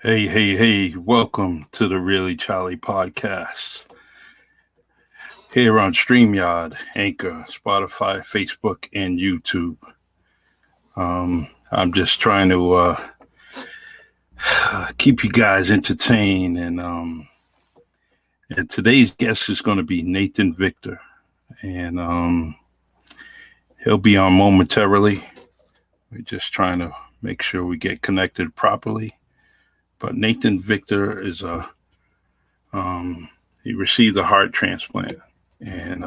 Hey, welcome to the Really Charlie podcast. Here on StreamYard, Anchor, Spotify, Facebook, and YouTube. I'm just trying to keep you guys entertained. And today's guest is going to be Nathan Victor. And he'll be on momentarily. We're just trying to make sure we get connected properly. But Nathan Victor is he received a heart transplant, and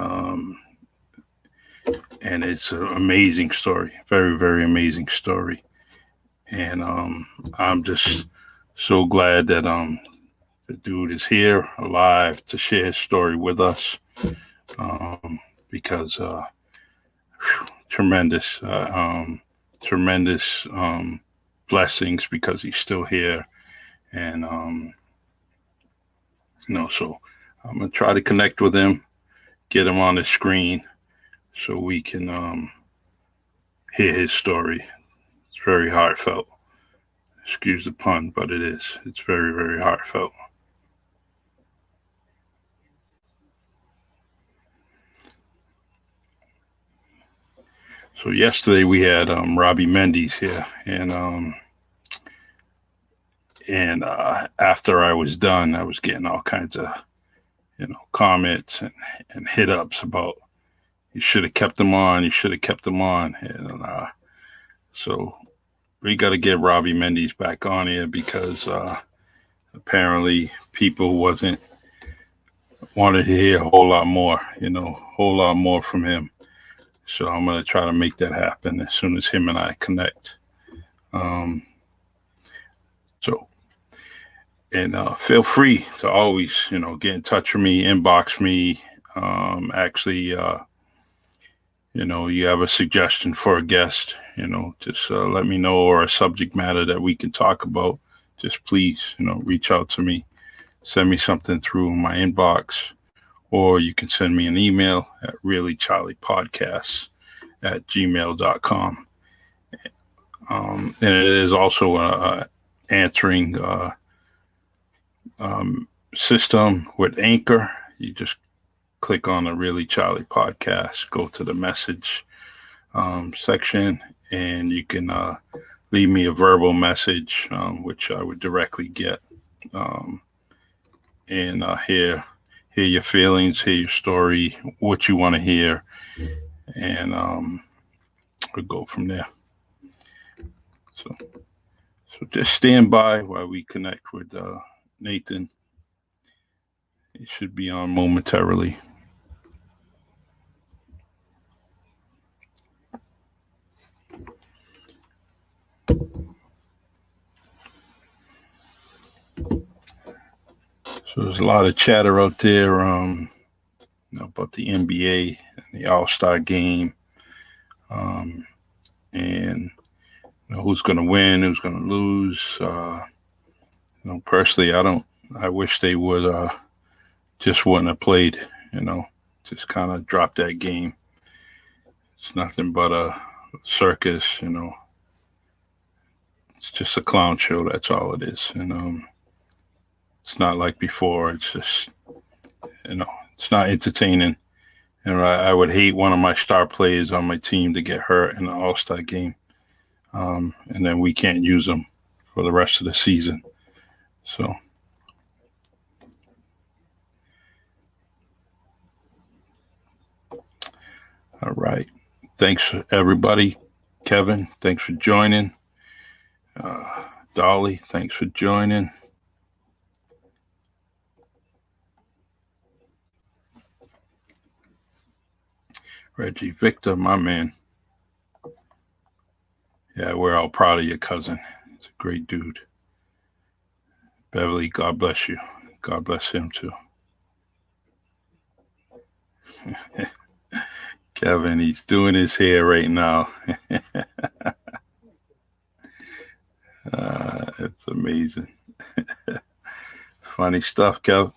it's an amazing story, very very amazing story, and I'm just so glad that the dude is here alive to share his story with us, because tremendous tremendous blessings because he's still here, and so I'm gonna try to connect with him, get him on the screen so we can hear his story. It's very heartfelt. Excuse the pun, but it is. It's very, very heartfelt. So yesterday we had Robbie Mendes here, and after I was done, I was getting all kinds of comments and hit ups about you should have kept him on, you should have kept him on, and so we got to get Robbie Mendes back on here because apparently people wasn't wanted to hear a whole lot more, whole lot more from him. So I'm gonna try to make that happen as soon as him and I connect. Um, so and feel free to always, get in touch with me, inbox me. Actually, you have a suggestion for a guest, just let me know, or a subject matter that we can talk about. Just please, reach out to me, send me something through my inbox, or you can send me an email at reallycharliepodcasts@gmail.com. And it is also a answering system with Anchor. You just click on the Really Charlie podcast, go to the message section, and you can leave me a verbal message, which I would directly get, and hear your feelings, hear your story, what you want to hear, and we'll go from there. So just stand by while we connect with Nathan. He should be on momentarily. So there's a lot of chatter out there about the NBA and the All-Star game, and who's going to win, who's going to lose. Personally, I wish they would just wouldn't have played. Just kind of drop that game. It's nothing but a circus. It's just a clown show. That's all it is. And it's not like before. It's just it's not entertaining. And I would hate one of my star players on my team to get hurt in an All-Star game, and then we can't use them for the rest of the season. So, all right. Thanks, everybody. Kevin, thanks for joining. Dolly, thanks for joining. Reggie, Victor, my man. Yeah, we're all proud of your cousin. He's a great dude. Beverly, God bless you. God bless him too. Kevin, he's doing his hair right now. It's amazing. Funny stuff, Kev.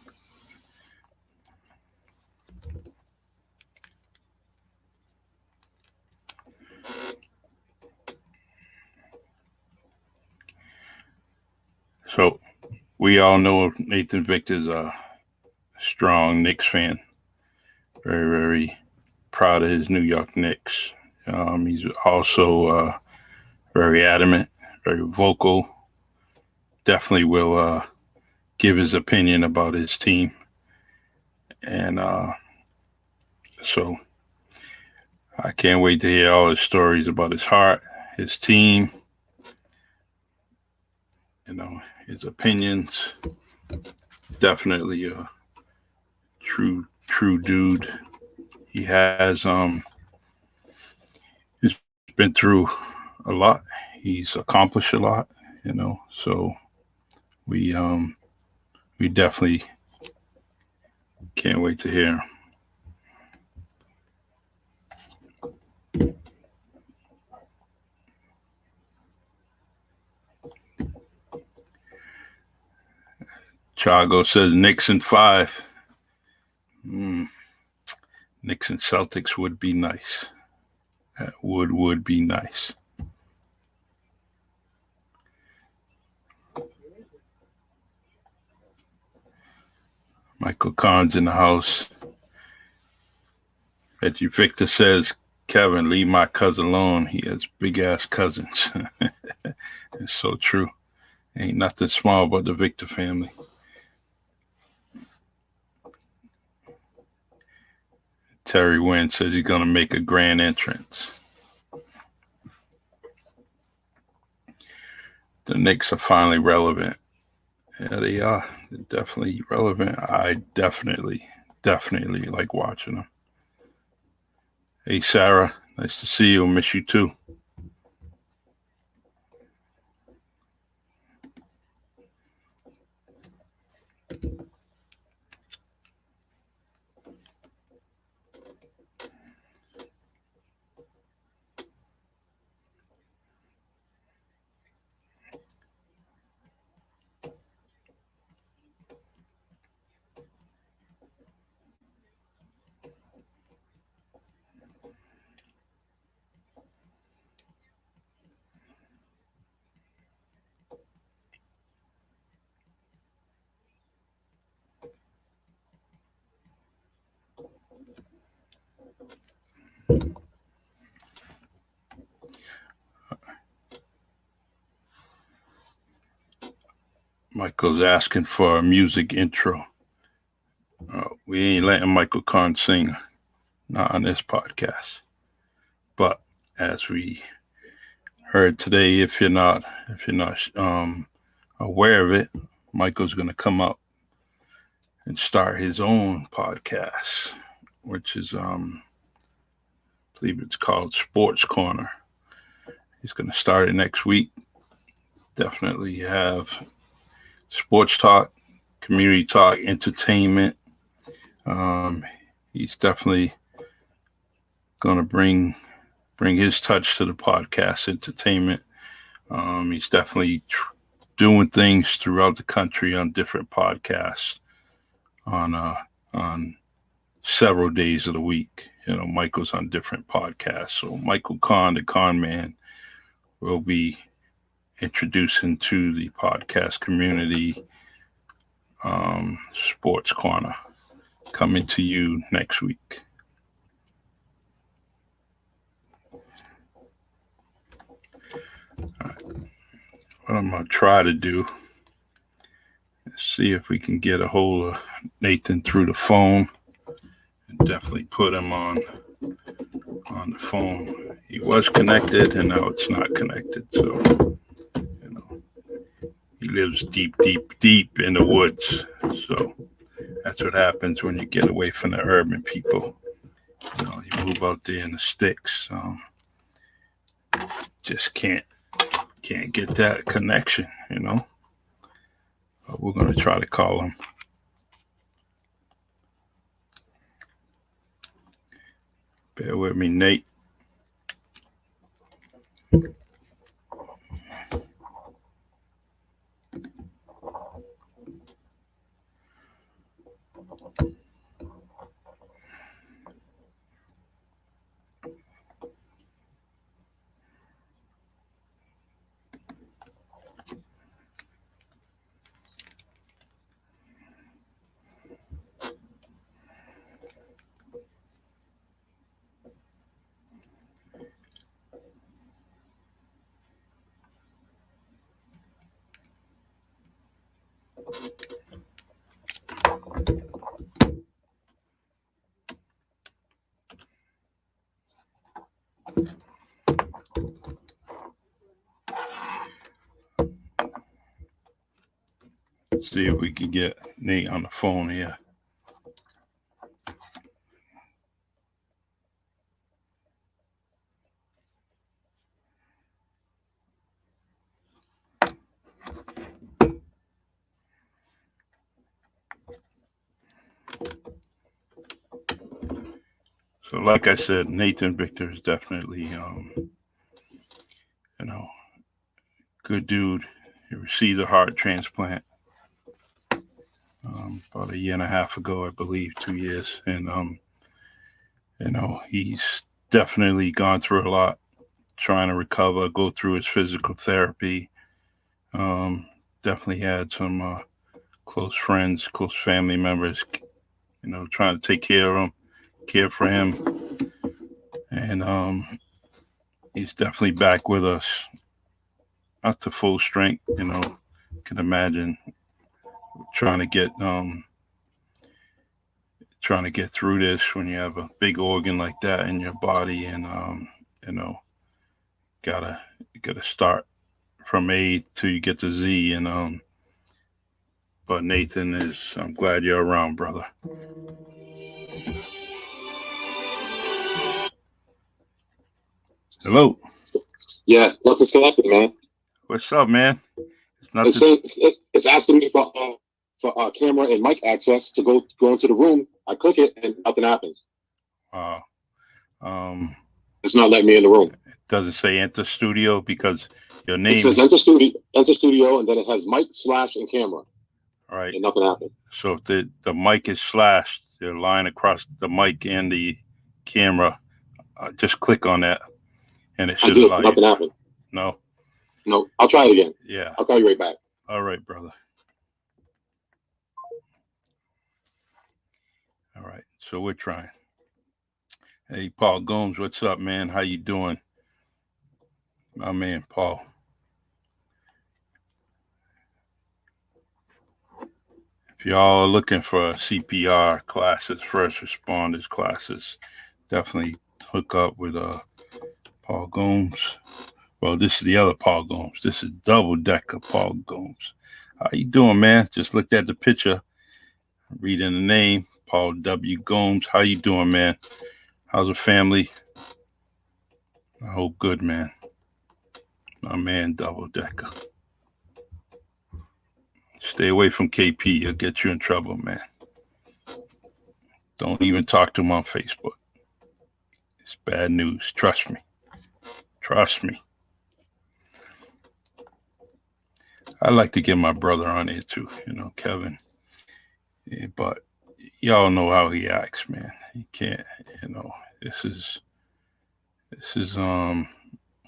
So we all know Nathan Victor's a strong Knicks fan. Very, very proud of his New York Knicks. He's also very adamant, very vocal. Definitely will give his opinion about his team. And so I can't wait to hear all his stories about his heart, his team, his opinions. Definitely a true dude. He has he's been through a lot. He's accomplished a lot, So we definitely can't wait to hear him. Chago says Knicks in 5. Knicks and Celtics would be nice. That would be nice. Michael Kahn's in the house. Reggie Victor says, Kevin, leave my cousin alone. He has big ass cousins. It's so true. Ain't nothing small about the Victor family. Terry Wynn says he's going to make a grand entrance. The Knicks are finally relevant. Yeah, they are. They're definitely relevant. I definitely like watching them. Hey, Sarah, nice to see you. Miss you too. Michael's asking for a music intro. We ain't letting Michael Kahn sing, not on this podcast. But as we heard today, if you're not aware of it, Michael's going to come up and start his own podcast, which is I believe it's called Sports Corner. He's going to start it next week. Definitely have sports talk, community talk, entertainment. He's definitely going to bring his touch to the podcast entertainment. He's definitely doing things throughout the country on different podcasts on several days of the week. Michael's on different podcasts. So Michael Kahn, the Kahn Man, will be introducing to the podcast community Sports Corner, coming to you next week. All right. What I'm going to try to do is see if we can get a hold of Nathan through the phone and definitely put him on the phone. He was connected and now it's not connected. So, he lives deep in the woods. So that's what happens when you get away from the urban people. You move out there in the sticks. Just can't get that connection, But we're going to try to call him. Bear with me, Nate. see if we can get Nate on the phone here. So, like I said, Nathan Victor is definitely, good dude. He received a heart transplant about a year and a half ago, I believe, 2 years, and he's definitely gone through a lot, trying to recover, go through his physical therapy. Definitely had some close friends, close family members, trying to take care of him, care for him, and he's definitely back with us, not to full strength. Can imagine trying to get through this when you have a big organ like that in your body, and gotta start from A till you get to Z, and but Nathan I'm glad you're around, brother. Hello. Yeah, not disconnected, man. What's up, man? It's asking me for camera and mic access to go into the room. I click it and nothing happens. It's not letting me in the room. It doesn't say enter studio because your name. It says enter studio, and then it has mic / and camera. All right. And nothing happened. So if the mic is slashed, the line across the mic and the camera, just click on that, and it should allow you. Nothing happened. No. No, I'll try it again. Yeah. I'll call you right back. All right, brother. All right, so we're trying. Hey, Paul Gomes, what's up, man? How you doing? My man, Paul. If y'all are looking for CPR classes, first responders classes, definitely hook up with Paul Gomes. Well, this is the other Paul Gomes. This is double-decker Paul Gomes. How you doing, man? Just looked at the picture, reading the name, Paul W. Gomes. How you doing, man? How's the family? I hope good, man. My man, double-decker. Stay away from KP. He'll get you in trouble, man. Don't even talk to him on Facebook. It's bad news. Trust me. Trust me. I like to get my brother on here too, Kevin. Yeah, but y'all know how he acts, man. He can't, this is more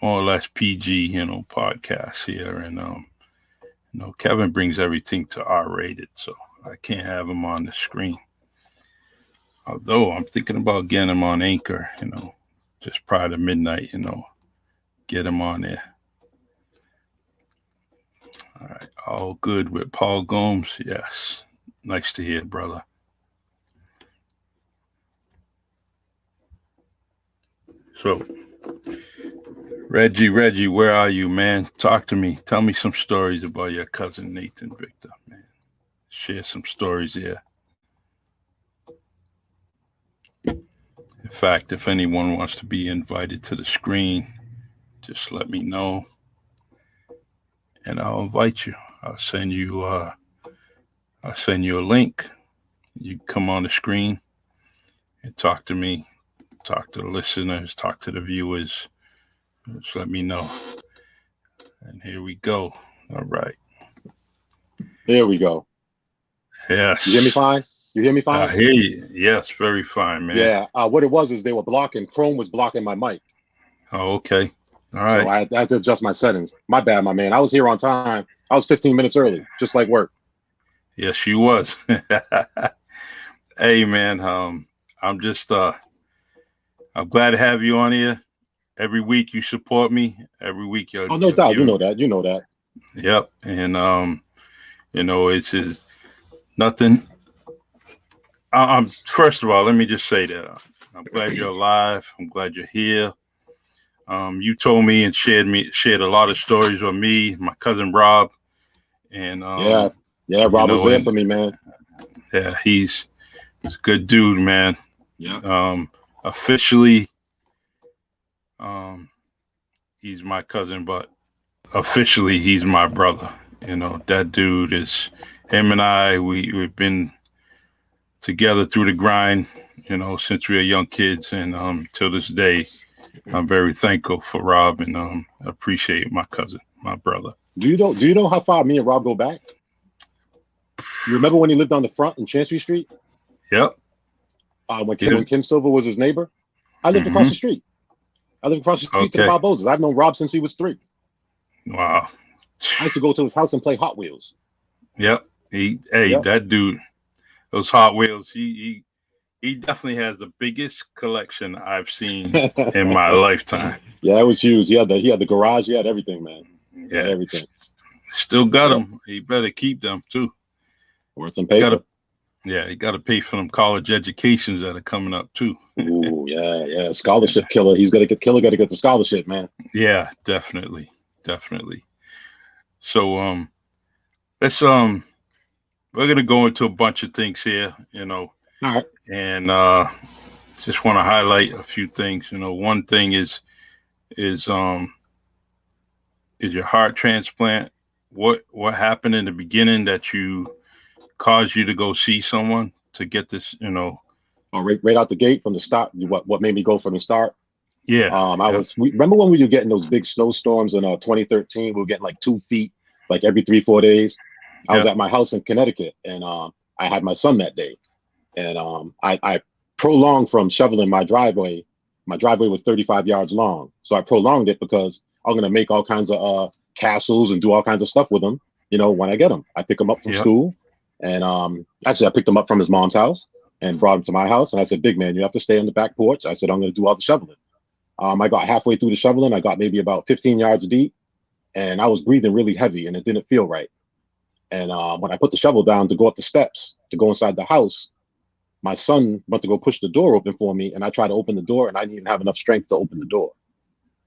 or less PG, podcast here, and Kevin brings everything to R-rated, so I can't have him on the screen. Although I'm thinking about getting him on Anchor, just prior to midnight, get him on there. All right, all good with Paul Gomes? Yes. Nice to hear, brother. So, Reggie, where are you, man? Talk to me. Tell me some stories about your cousin Nathan Victor, man. Share some stories here. In fact, if anyone wants to be invited to the screen, just let me know, and I'll invite you. I'll send you a link. You come on the screen and talk to me, talk to the listeners, talk to the viewers. Just let me know. And here we go. All right. Here we go. Yes. You hear me fine? I hear you. Yes, very fine, man. Yeah. What it was is they were blocking. Chrome was blocking my mic. Oh, okay. All right. So I had to adjust my settings. My bad, my man. I was here on time. I was 15 minutes early, just like work. Yes, you was. Hey, man. I'm just I'm glad to have you on here. Every week you support me. Every week you're. Oh, no doubt. You know that. Yep. And it's just nothing. First of all, let me just say that I'm glad you're alive. I'm glad you're here. You told me and shared a lot of stories with me, my cousin Rob, and yeah, Yeah, You Rob was know, there and for me, man. yeah, he's a good dude, man. Yeah. Officially, um, he's my cousin, but officially, he's my brother. You know, that dude is him and I. We've been together through the grind. You know, since we were young kids, and till this day, I'm very thankful for Rob and appreciate my cousin, my brother. Do you know how far me and Rob go back? You remember when he lived on the front in Chancery Street? Yep. When Yeah. Kim Silver was his neighbor? I lived across Mm-hmm. the street. I lived across the street to the Okay. Barbosas. I've known Rob since he was 3. Wow. I used to go to his house and play Hot Wheels. Yep. Hey, Yep. that dude, those Hot Wheels, he definitely has the biggest collection I've seen in my lifetime. Yeah, it was huge. He had the garage. He had everything, man. He had Yeah. everything. Still got Yep. them. He better keep them too. Worth some Got paper. to, yeah, he got to pay for them college educations that are coming up too. Ooh, yeah. Scholarship killer. Killer got to get the scholarship, man. Yeah, definitely. So let's we're gonna go into a bunch of things here, you know, All right. and just want to highlight a few things. You know, one thing is your heart transplant. What happened in the beginning that you caused you to go see someone to get this, you know? Oh, right out the gate from the start. What made me go from the start? Yeah. Remember when we were getting those big snowstorms in 2013? We were getting like 2 feet, like every 3-4 days. I was at my house in Connecticut, and I had my son that day, and I prolonged from shoveling my driveway. My driveway was 35 yards long, so I prolonged it because I'm gonna make all kinds of castles and do all kinds of stuff with them. You know, when I get him, I pick him up from school, and actually I picked him up from his mom's house and brought him to my house, and I said, "Big man, you have to stay on the back porch." I said, "I'm gonna do all the shoveling." I got halfway through the shoveling. I got maybe about 15 yards deep, and I was breathing really heavy, and it didn't feel right. And when I put the shovel down to go up the steps to go inside the house, my son went to go push the door open for me, and I tried to open the door, and I didn't even have enough strength to open the door.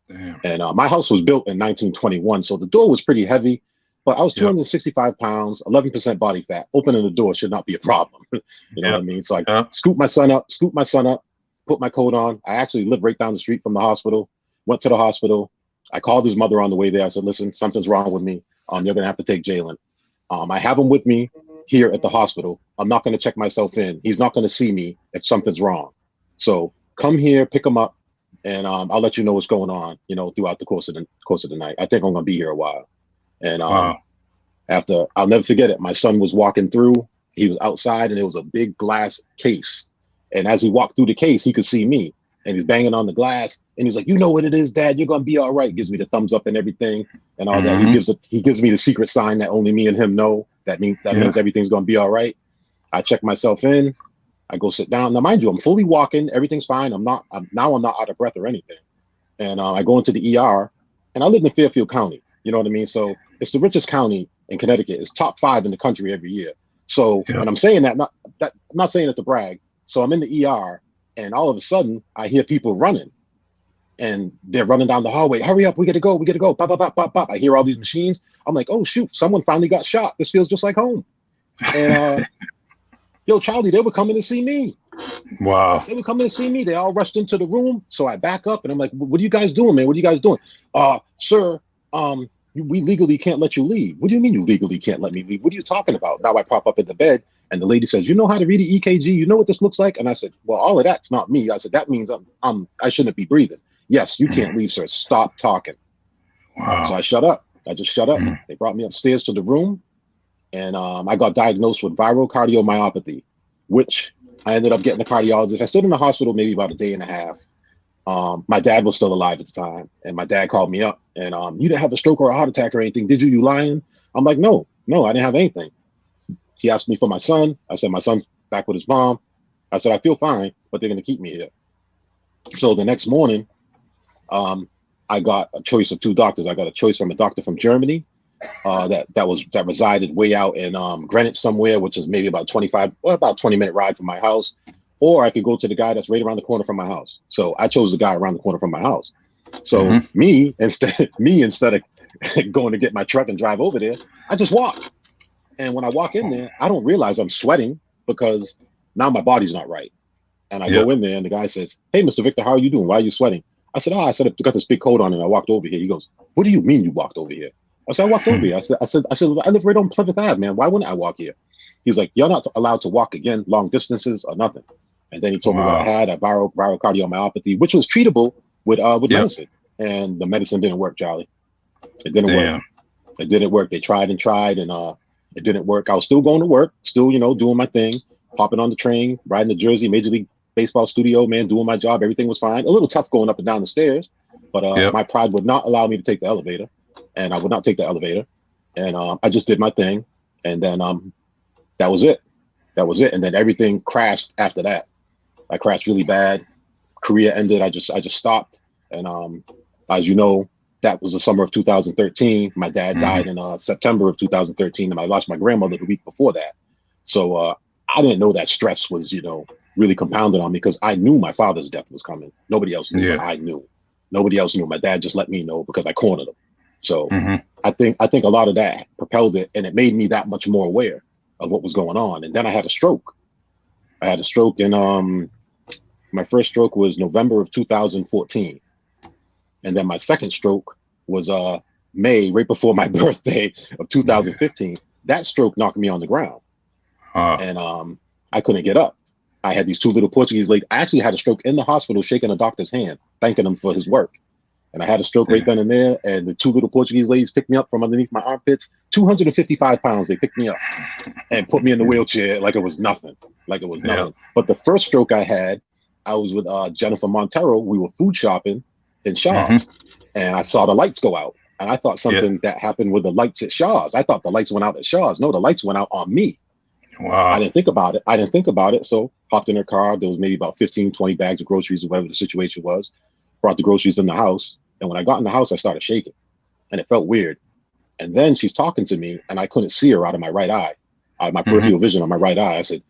Damn. And my house was built in 1921, so the door was pretty heavy, but I was 265 pounds, 11% body fat. Opening the door should not be a problem. You know what I mean? So I scooped my son up, put my coat on. I actually lived right down the street from the hospital, went to the hospital. I called his mother on the way there. I said, "Listen, something's wrong with me. You're going to have to take Jalen. I have him with me here at the hospital. I'm not going to check myself in. He's not going to see me if something's wrong. So come here, pick him up, and I'll let you know what's going on, you know, throughout the course of the night. I think I'm going to be here a while." And after, I'll never forget it. My son was walking through. He was outside, and it was a big glass case. And as he walked through the case, he could see me, and he's banging on the glass. And he's like, "You know what it is, Dad? You're gonna be all right." Gives me the thumbs up and everything, and all that. He gives me the secret sign that only me and him know. That means everything's gonna be all right. I check myself in. I go sit down. Now, mind you, I'm fully walking. Everything's fine. I'm not out of breath or anything. And I go into the ER, and I live in Fairfield County. You know what I mean? So it's the richest county in Connecticut. It's top 5 in the country every year. So, and I'm saying that I'm not saying it to brag. So I'm in the ER, and all of a sudden I hear people running, and they're running down the hallway. "Hurry up, we gotta go. Pop, pop, pop, pop, pop." I hear all these machines. I'm like, "Oh shoot, someone finally got shot. This feels just like home." And yo, Charlie, they were coming to see me. Wow. They were coming to see me. They all rushed into the room. So I back up, and I'm like, "What are you guys doing, man? What are you guys doing?" "Sir, we legally can't let you leave." "What do you mean you legally can't let me leave? What are you talking about?" Now I prop up in the bed, and the lady says, "You know how to read an EKG? You know what this looks like?" And I said, "Well, all of that's not me." I said, "That means I shouldn't be breathing." "Yes, you can't leave, sir. Stop talking." Wow. So I shut up. I just shut up. They brought me upstairs to the room, and I got diagnosed with viral cardiomyopathy, which I ended up getting a cardiologist. I stood in the hospital maybe about a day and a half. My dad was still alive at the time, and my dad called me up, and "You didn't have a stroke or a heart attack or anything, did you? You lying?" I'm like, no, I didn't have anything." He asked me for my son. I said, "My son's back with his mom." I said, "I feel fine, but they're going to keep me here." So the next morning, I got a choice of 2 doctors. I got a choice from a doctor from Germany that resided way out in Greenwich somewhere, which is maybe about 20-minute ride from my house. Or I could go to the guy that's right around the corner from my house. So I chose the guy around the corner from my house. So me instead of going to get my truck and drive over there, I just walked. And when I walk in there, I don't realize I'm sweating because now my body's not right. And I go in there and the guy says, "Hey, Mr. Victor, how are you doing? Why are you sweating?" I said, "Oh, I said, I got this big coat on and I walked over here." He goes, "What do you mean you walked over here?" I said, "I walked over here." I live right on Plymouth Ave, man. Why wouldn't I walk here? He was like, "You're not allowed to walk again, long distances or nothing." And then he told me what I had, a viral cardiomyopathy, which was treatable with medicine. And the medicine didn't work, Charlie. It didn't work. It didn't work. They tried and it didn't work. I was still going to work, still, doing my thing, hopping on the train, riding to Jersey, Major League Baseball studio, man, doing my job. Everything was fine. A little tough going up and down the stairs, but my pride would not allow me to take the elevator, and I would not take the elevator. And I just did my thing. And then that was it. That was it. And then everything crashed after that. I crashed really bad. Career ended. I just stopped. And as you know, that was the summer of 2013. My dad died in September of 2013, and I lost my grandmother the week before that. So I didn't know that stress was, really compounded on me because I knew my father's death was coming. Nobody else knew. But I knew. Nobody else knew. My dad just let me know because I cornered him. So I think a lot of that propelled it, and it made me that much more aware of what was going on. And then I had a stroke. I had a stroke in my first stroke was November of 2014. And then my second stroke was May, right before my birthday of 2015. That stroke knocked me on the ground. And I couldn't get up. I had these two little Portuguese ladies. I actually had a stroke in the hospital, shaking a doctor's hand, thanking him for his work. And I had a stroke right then and there. And the two little Portuguese ladies picked me up from underneath my armpits, 255 pounds. They picked me up and put me in the wheelchair like it was nothing. Like it was nothing. But the first stroke I had, I was with Jennifer Montero. We were food shopping in Shaw's, and I saw the lights go out. And I thought something that happened with the lights at Shaw's. I thought the lights went out at Shaw's. No, the lights went out on me. Wow. I didn't think about it. So hopped in her car. There was maybe about 15, 20 bags of groceries or whatever the situation was. Brought the groceries in the house. And when I got in the house, I started shaking. And it felt weird. And then she's talking to me, and I couldn't see her out of my right eye. My peripheral vision on my right eye. I said,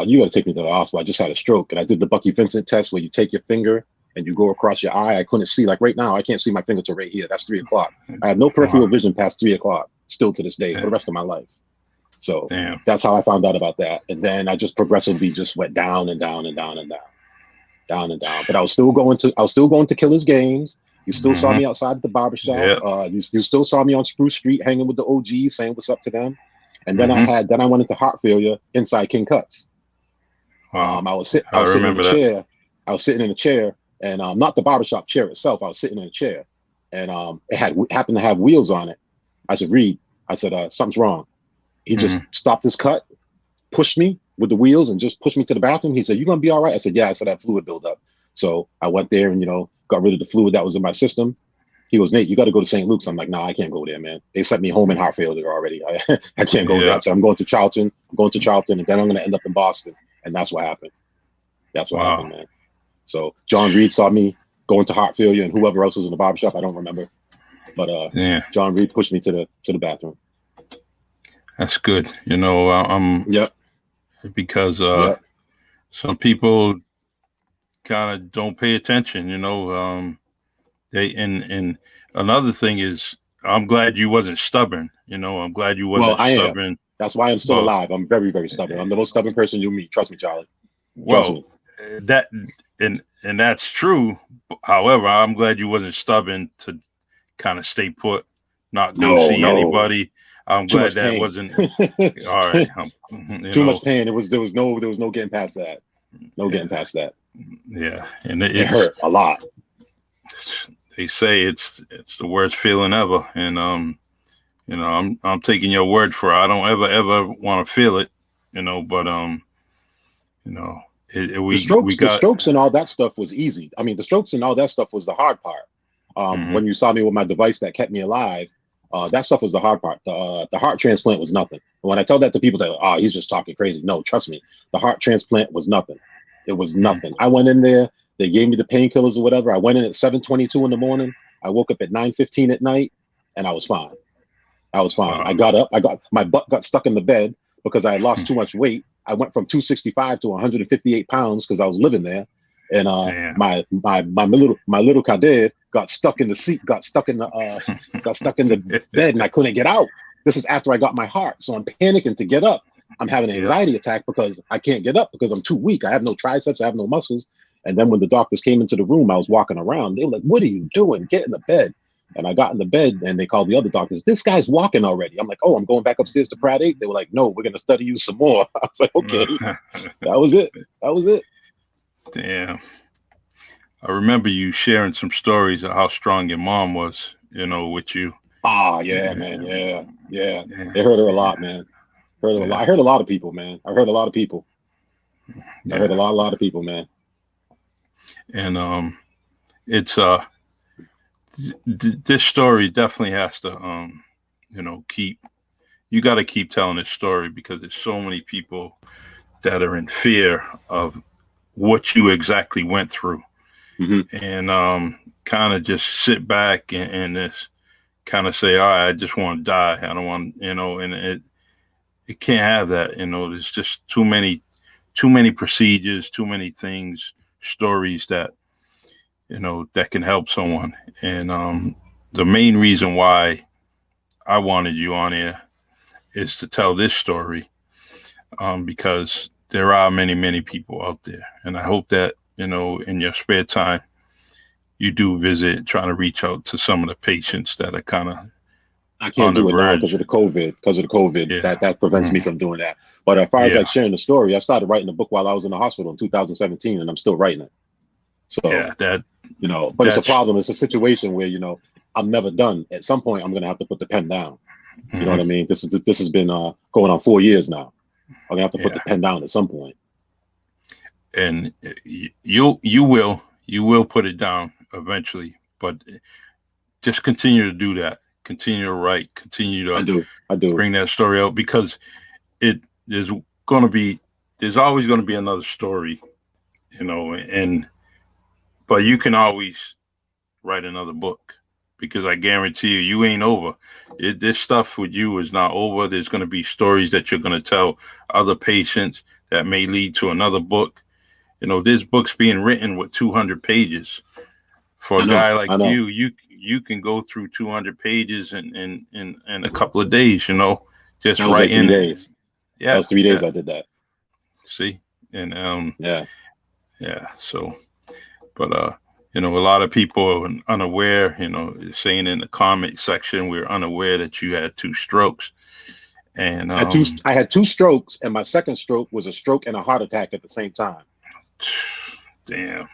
"You got to take me to the hospital. I just had a stroke." And I did the Bucky Vincent test where you take your finger and you go across your eye. I couldn't see. Like right now, I can't see my finger to right here. That's 3 o'clock. I have no peripheral vision past 3 o'clock still to this day for the rest of my life. So that's how I found out about that. And then I just progressively just went down and down and down and down, down and down. But I was still going to Killer's games. You still saw me outside at the barbershop. You still saw me on Spruce Street hanging with the OGs, saying what's up to them. And then I went into heart failure inside King Cuts. I was sitting in a chair. I was sitting in a chair, and not the barbershop chair itself. I was sitting in a chair, and it happened to have wheels on it. I said, "Reed," I said, "Something's wrong." He just stopped his cut, pushed me with the wheels, and just pushed me to the bathroom. He said, "You gonna be all right?" I said, "Yeah." I said, "I had fluid buildup." So I went there and got rid of the fluid that was in my system. He goes, "Nate, you got to go to St. Luke's." I'm like, "Nah, I can't go there, man. They sent me home in heart failure already. I can't go there." So I'm going to Charlton. And then I'm going to end up in Boston. And that's what happened. That's what happened, man. So John Reed saw me going to heart failure, and whoever else was in the barbershop, I don't remember. But John Reed pushed me to the bathroom. That's good. Because some people kind of don't pay attention, they and another thing is I'm glad you wasn't stubborn. I'm glad you wasn't stubborn. Am. That's why I'm still alive. I'm very, very stubborn. I'm the most stubborn person you'll meet. Trust me, Charlie. Trust me. That and that's true. However, I'm glad you wasn't stubborn to kind of stay put, not go see anybody. I'm glad that pain. Wasn't all right. Too much pain. There was no getting past that. No getting past that. Yeah, and it hurt a lot. They say it's the worst feeling ever, and I'm taking your word for it. I don't ever want to feel it, but the strokes and all that stuff was easy. I mean, the strokes and all that stuff was the hard part. When you saw me with my device that kept me alive, that stuff was the hard part. The heart transplant was nothing. When I tell that to people, that he's just talking crazy. No, trust me, the heart transplant was nothing. It was nothing. I went in there. They gave me the painkillers or whatever. I went in at 7:22 in the morning. I woke up at 9:15 at night, and I was fine. I was fine. I got up. My butt got stuck in the bed because I had lost too much weight. I went from 265 to 158 pounds because I was living there, and my little Kadir got stuck in the seat, got stuck in the bed, and I couldn't get out. This is after I got my heart. So I'm panicking to get up. I'm having an Yeah. anxiety attack because I can't get up because I'm too weak. I have no triceps. I have no muscles. And then when the doctors came into the room, I was walking around. They were like, "What are you doing? Get in the bed." And I got in the bed and they called the other doctors. "This guy's walking already." I'm like, "Oh, I'm going back upstairs to Prat 8." They were like, "No, we're going to study you some more." I was like, "Okay." That was it. That was it. Damn. I remember you sharing some stories of how strong your mom was, with you. Ah, yeah, man. Yeah. It hurt her a lot, man. Heard her a lot. I heard a lot of people, man. I heard a lot of people. I heard a lot of people, man. And it's this story definitely has to you got to keep telling this story because there's so many people that are in fear of what you exactly went through. Mm-hmm. And kind of just sit back and just kind of say, all right, I just want to die. I don't want, and it can't have that, there's just too many procedures, too many things, stories that, that can help someone. And the main reason why I wanted you on here is to tell this story, because there are many people out there. And I hope that, in your spare time, you do visit, trying to reach out to some of the patients that are kind of I can't do it now verge. because of the COVID. Yeah. That prevents me from doing that. But as far as like sharing the story, I started writing a book while I was in the hospital in 2017, and I'm still writing it. So but it's a problem. It's a situation where I'm never done. At some point, I'm gonna have to put the pen down. You know what I mean? This has been going on 4 years now. I'm gonna have to put the pen down at some point. And you will put it down eventually, but just continue to do that. Continue to write. Continue to I do bring that story out, because there's always going to be another story, but you can always write another book, because I guarantee you ain't over. This stuff with you is not over. There's going to be stories that you're going to tell other patients that may lead to another book. This book's being written with 200 pages. For a guy like you can go through 200 pages in a couple of days, just that was writing. Like 3 days. Yeah, that was 3 days I did that. See, and So, but a lot of people are unaware. Saying in the comment section, we're unaware that you had 2 strokes. And I had 2 strokes, and my second stroke was a stroke and a heart attack at the same time. Damn.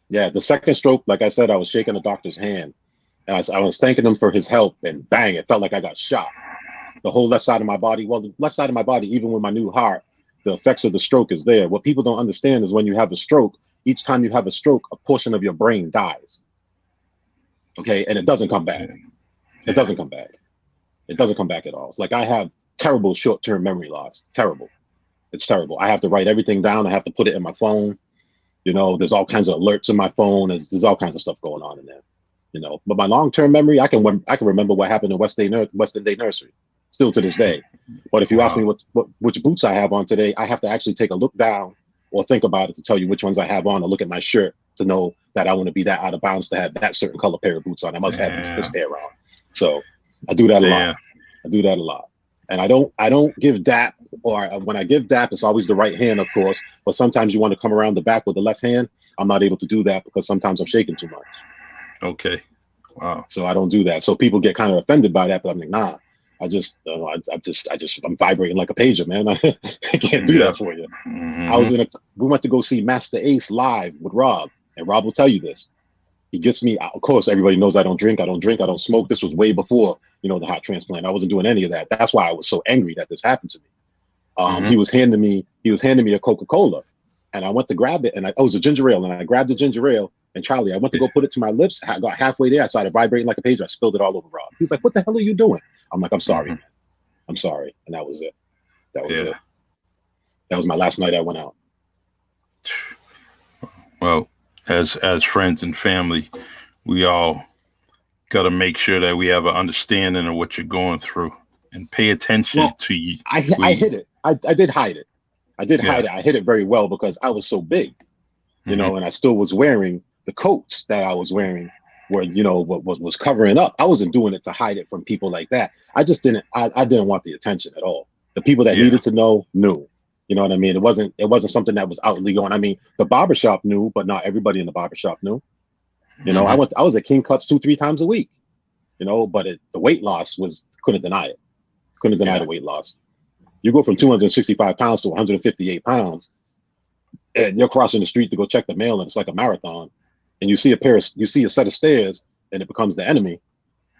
Yeah. The second stroke, like I said, I was shaking the doctor's hand, and I was thanking him for his help, and bang, it felt like I got shot. The whole left side of my body, the left side of my body, even with my new heart, the effects of the stroke is there. What people don't understand is when you have a stroke, each time you have a stroke, a portion of your brain dies. Okay, and it doesn't come back. It doesn't come back. It doesn't come back at all. It's like I have terrible short-term memory loss. Terrible. It's terrible. I have to write everything down. I have to put it in my phone. There's all kinds of alerts in my phone. There's all kinds of stuff going on in there. But my long-term memory, I can remember what happened in Western Day Nursery, still to this day. But if you ask me which boots I have on today, I have to actually take a look down or think about it to tell you which ones I have on, or look at my shirt to know that I want to be that out of bounds to have that certain color pair of boots on. I must have this pair on. So I do that a lot. I do that a lot. And I don't give DAP, or when I give DAP, it's always the right hand, of course. But sometimes you want to come around the back with the left hand. I'm not able to do that because sometimes I'm shaking too much. Okay. Wow. So I don't do that. So people get kind of offended by that, but I'm like, nah. I'm vibrating like a pager, man. I can't do that for you. Mm-hmm. We went to go see Master Ace live with Rob, and Rob will tell you this. He gets me, of course, everybody knows I don't drink, I don't smoke. This was way before, the heart transplant. I wasn't doing any of that. That's why I was so angry that this happened to me. He was handing me a Coca-Cola, and I went to grab it, and it was a ginger ale, and I grabbed the ginger ale, and Charlie, I went to go put it to my lips. I got halfway there, I started vibrating like a pager. I spilled it all over Rob. He was like, "What the hell are you doing?" I'm like, "I'm sorry, man. I'm sorry." And that was it. That was it. That was my last night I went out. Well, as friends and family, we all got to make sure that we have an understanding of what you're going through and pay attention to you. I hid it. I did hide it. I did hide it. I hid it very well because I was so big, and I still was wearing the coats that I was wearing were, what was covering up. I wasn't doing it to hide it from people like that. I just didn't. I didn't want the attention at all. The people that Yeah. needed to know knew. You know what I mean? It wasn't something that was outly going. I mean, the barbershop knew, but not everybody in the barbershop knew. Mm-hmm. I was at King Cuts 2-3 times a week. But the weight loss was couldn't deny it. Couldn't deny the Yeah. weight loss. You go from 265 pounds to 158 pounds, and you're crossing the street to go check the mail, and it's like a marathon. And you see a set of stairs, and it becomes the enemy.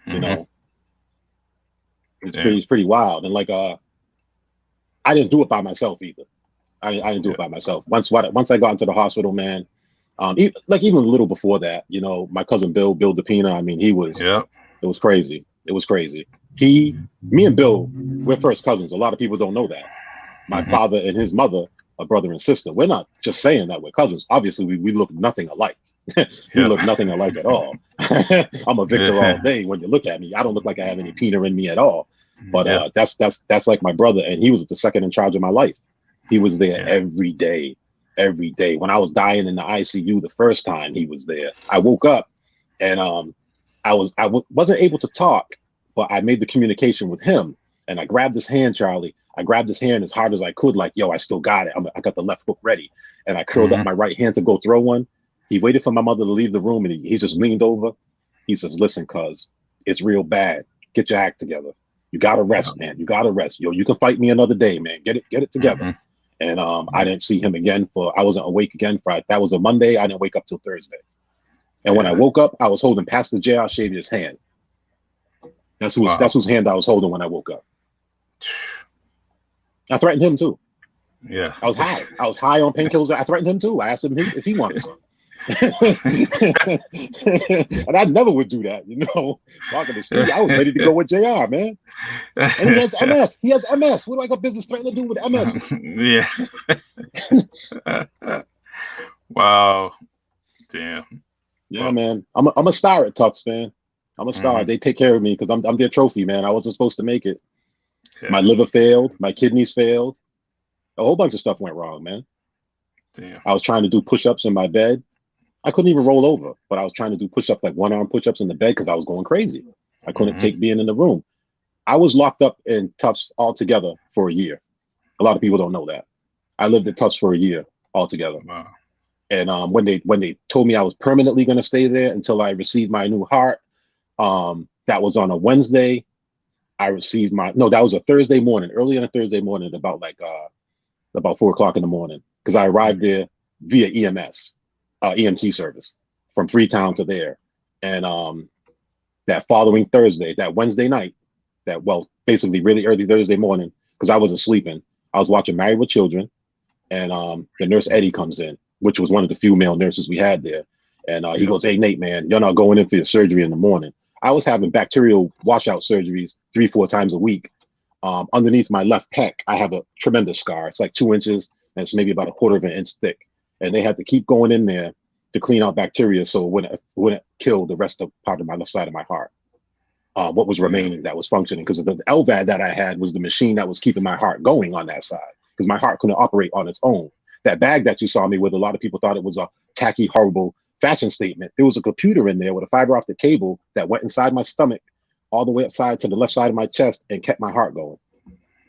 You Mm-hmm. know, Yeah. it's pretty wild. And like, I didn't do it by myself either. I didn't do it by myself. Once I got into the hospital, man. Even a little before that, my cousin Bill DePina. I mean, Yeah. it was crazy. It was crazy. Me and Bill, we're first cousins. A lot of people don't know that. My Mm-hmm. father and his mother are brother and sister. We're not just saying that we're cousins. Obviously, we look nothing alike. We Yeah. look nothing alike at all. I'm a Victor all day. When you look at me, I don't look like I have any Peter in me at all. But Yeah. that's like my brother, and he was the second in charge of my life. He was there Yeah. every day, every day. When I was dying in the ICU the first time, he was there. I woke up, and wasn't able to talk, but I made the communication with him, and I grabbed his hand, Charlie. I grabbed his hand as hard as I could, like, yo, I still got it. I got the left hook ready, and I curled up Mm-hmm. my right hand to go throw one. He waited for my mother to leave the room, and he just leaned over. He says, "Listen, cuz, it's real bad. Get your act together. You gotta Yeah. rest, man. You gotta rest. Yo, you can fight me another day, man. Get it together." Mm-hmm. And I Yeah. didn't see him again I wasn't awake again Friday. That was a Monday. I didn't wake up till Thursday. And when I Yeah. woke up, I was holding Pastor J.R. Shavier's hand. Wow. That's whose hand I was holding when I woke up. I threatened him too. Yeah. I was high. I was high on painkillers. I threatened him too. I asked him if he wanted some. And I never would do that, Walking the street, I was ready to go with JR, man. And he has MS. He has MS. What do I got business threatening to do with MS? Yeah. Wow. Damn. Yeah, Well, man. I'm a star at Tufts, man. I'm a star. mm-hmm. They take care of me because I'm their trophy, man. I wasn't supposed to make it. Yeah. My liver failed. My kidneys failed. A whole bunch of stuff went wrong, man. Damn. I was trying to do push-ups in my bed. I couldn't even roll over, but I was trying to do push-ups, like one-arm push-ups in the bed because I was going crazy. I couldn't Mm-hmm. take being in the room. I was locked up in Tufts altogether for a year. A lot of people don't know that. I lived at Tufts for a year altogether. Wow. And when they told me I was permanently going to stay there until I received my new heart, that was on a Wednesday. That was a Thursday morning, early on a Thursday morning, about 4 o'clock in the morning, because I arrived there via EMT service from Freetown to there. And that following Thursday, that Wednesday night, basically really early Thursday morning, because I wasn't sleeping, I was watching Married with Children, and the nurse Eddie comes in, which was one of the few male nurses we had there. And he goes, "Hey, Nate, man, you're not going in for your surgery in the morning." I was having bacterial washout surgeries 3-4 times a week. Underneath my left pec, I have a tremendous scar. It's like 2 inches, and it's maybe about a quarter of an inch thick. And they had to keep going in there to clean out bacteria so it wouldn't kill the rest of part of my left side of my heart. What was remaining that was functioning, because the LVAD that I had was the machine that was keeping my heart going on that side, because my heart couldn't operate on its own. That bag that you saw me with, a lot of people thought it was a tacky, horrible fashion statement. There was a computer in there with a fiber optic cable that went inside my stomach all the way upside to the left side of my chest and kept my heart going.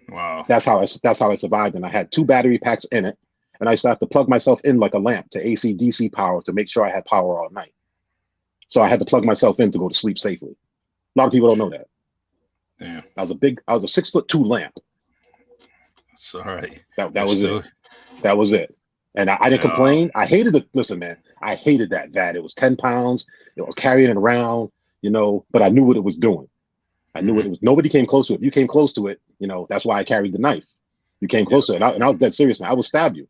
Wow. That's how I survived. And I had 2 battery packs in it. And I used to have to plug myself in like a lamp to AC DC power to make sure I had power all night. So I had to plug myself in to go to sleep safely. A lot of people don't know that. Damn. I was a 6'2" lamp. It's all right. That was it. That was it. And I didn't complain. I hated it. Listen, man, I hated that VAT. It was 10 pounds. I was carrying it around, but I knew what it was doing. I knew it was. Nobody came close to it. If you came close to it, that's why I carried the knife. You came close to it. And I was dead serious, man. I would stab you.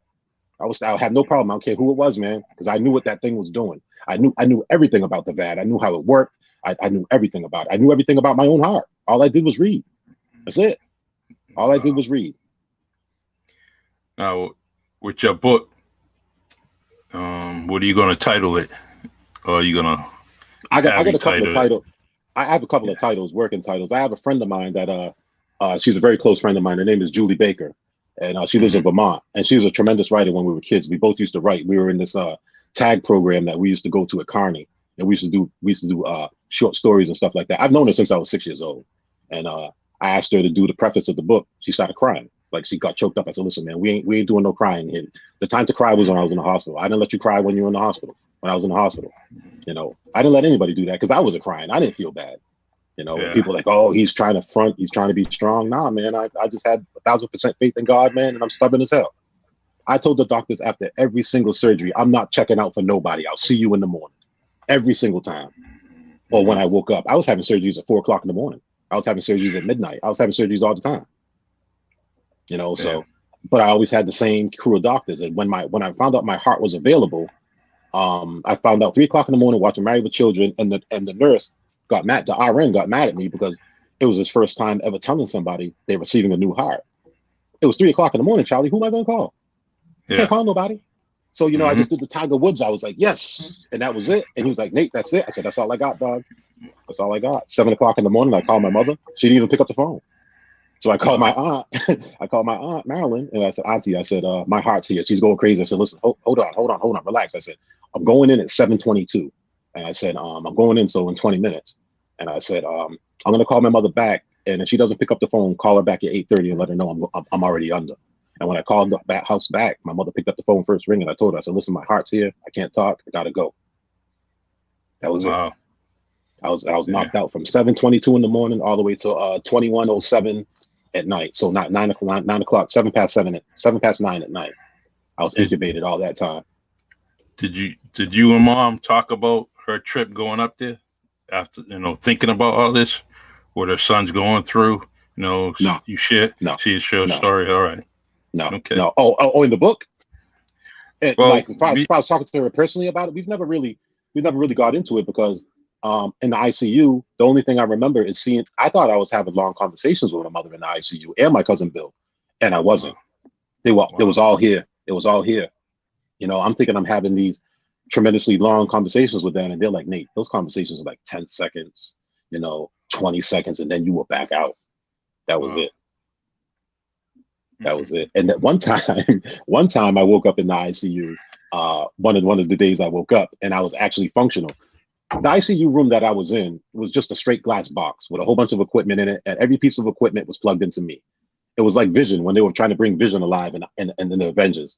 I had no problem. I don't care who it was, man, because I knew what that thing was doing. I knew everything about the VAT. I knew how it worked. I knew everything about it. I knew everything about my own heart. All I did was read. That's it. All I did was read. Now, with your book, what are you going to title it? Or are you going to? I got a couple of titles. I have a couple of titles, working titles. I have a friend of mine that she's a very close friend of mine. Her name is Julie Baker, and she lives in Vermont. And she was a tremendous writer when we were kids. We both used to write. We were in this tag program that we used to go to at Kearney. and we used to do short stories and stuff like that. I've known her since I was 6 years old, and I asked her to do the preface of the book. She started crying, like she got choked up. I said, "Listen, man, we ain't doing no crying here. The time to cry was when I was in the hospital. I didn't let you cry when you were in the hospital. When I was in the hospital, you know, I didn't let anybody do that because I wasn't crying. I didn't feel bad." You know, Yeah. people are like, "Oh, he's trying to front. He's trying to be strong." Nah, man, I just had 1,000% faith in God, man, and I'm stubborn as hell. I told the doctors after every single surgery, I'm not checking out for nobody. I'll see you in the morning. Every single time. Or when I woke up, I was having surgeries at 4 o'clock in the morning. I was having surgeries at midnight. I was having surgeries all the time. You know, so, but I always had the same crew of doctors. And when I found out my heart was available, I found out 3 o'clock in the morning watching Married with Children, and the nurse got mad. The RN got mad at me because it was his first time ever telling somebody they're receiving a new heart. It was 3 o'clock in the morning, Charlie. Who am I going to call? I can't call nobody. So, you know, I just did the Tiger Woods. I was like, yes. And that was it. And he was like, Nate, that's it. I said, that's all I got, dog. That's all I got. 7 o'clock in the morning, I called my mother. She didn't even pick up the phone. So I called my aunt. I called my aunt, Marilyn, and I said, Auntie, I said, my heart's here. She's going crazy. I said, listen, hold on, relax. I said, I'm going in at 7:22. And I said, I'm going in so in 20 minutes. And I said, I'm going to call my mother back. And if she doesn't pick up the phone, call her back at 8:30 and let her know I'm already under. And when I called the house back, my mother picked up the phone first ring, and I told her, I said, listen, my heart's here. I can't talk. I got to go. That was it. I was knocked out from 7:22 in the morning all the way to 21:07 at night. So not 9 o'clock, 7 past 9 at night. I was incubated all that time. Did you and Mom talk about her trip going up there after, you know, thinking about all this, what her son's going through? You know, no, you share, no, she share a story. All right. No, okay. No. Oh, in the book? Well, like if I was talking to her personally about it, we've never really got into it because in the ICU, the only thing I remember is seeing. I thought I was having long conversations with my mother in the ICU and my cousin Bill, and I wasn't. It was all here. It was all here. You know, I'm thinking I'm having these tremendously long conversations with them, and they're like, Nate, those conversations are like 10 seconds, you know, 20 seconds, and then you were back out. That was it. That was it. And that one time I woke up in the ICU, one of the days I woke up, and I was actually functional. The ICU room that I was in was just a straight glass box with a whole bunch of equipment in it, and every piece of equipment was plugged into me. It was like Vision when they were trying to bring Vision alive in the Avengers.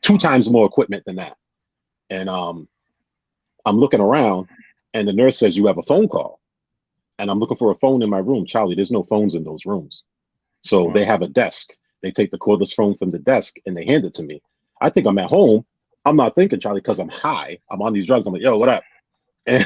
2 times more equipment than that. And I'm looking around, and the nurse says, you have a phone call. And I'm looking for a phone in my room. Charlie, there's no phones in those rooms. So they have a desk. They take the cordless phone from the desk and they hand it to me. I think I'm at home. I'm not thinking, Charlie, because I'm high. I'm on these drugs. I'm like, yo, what up? And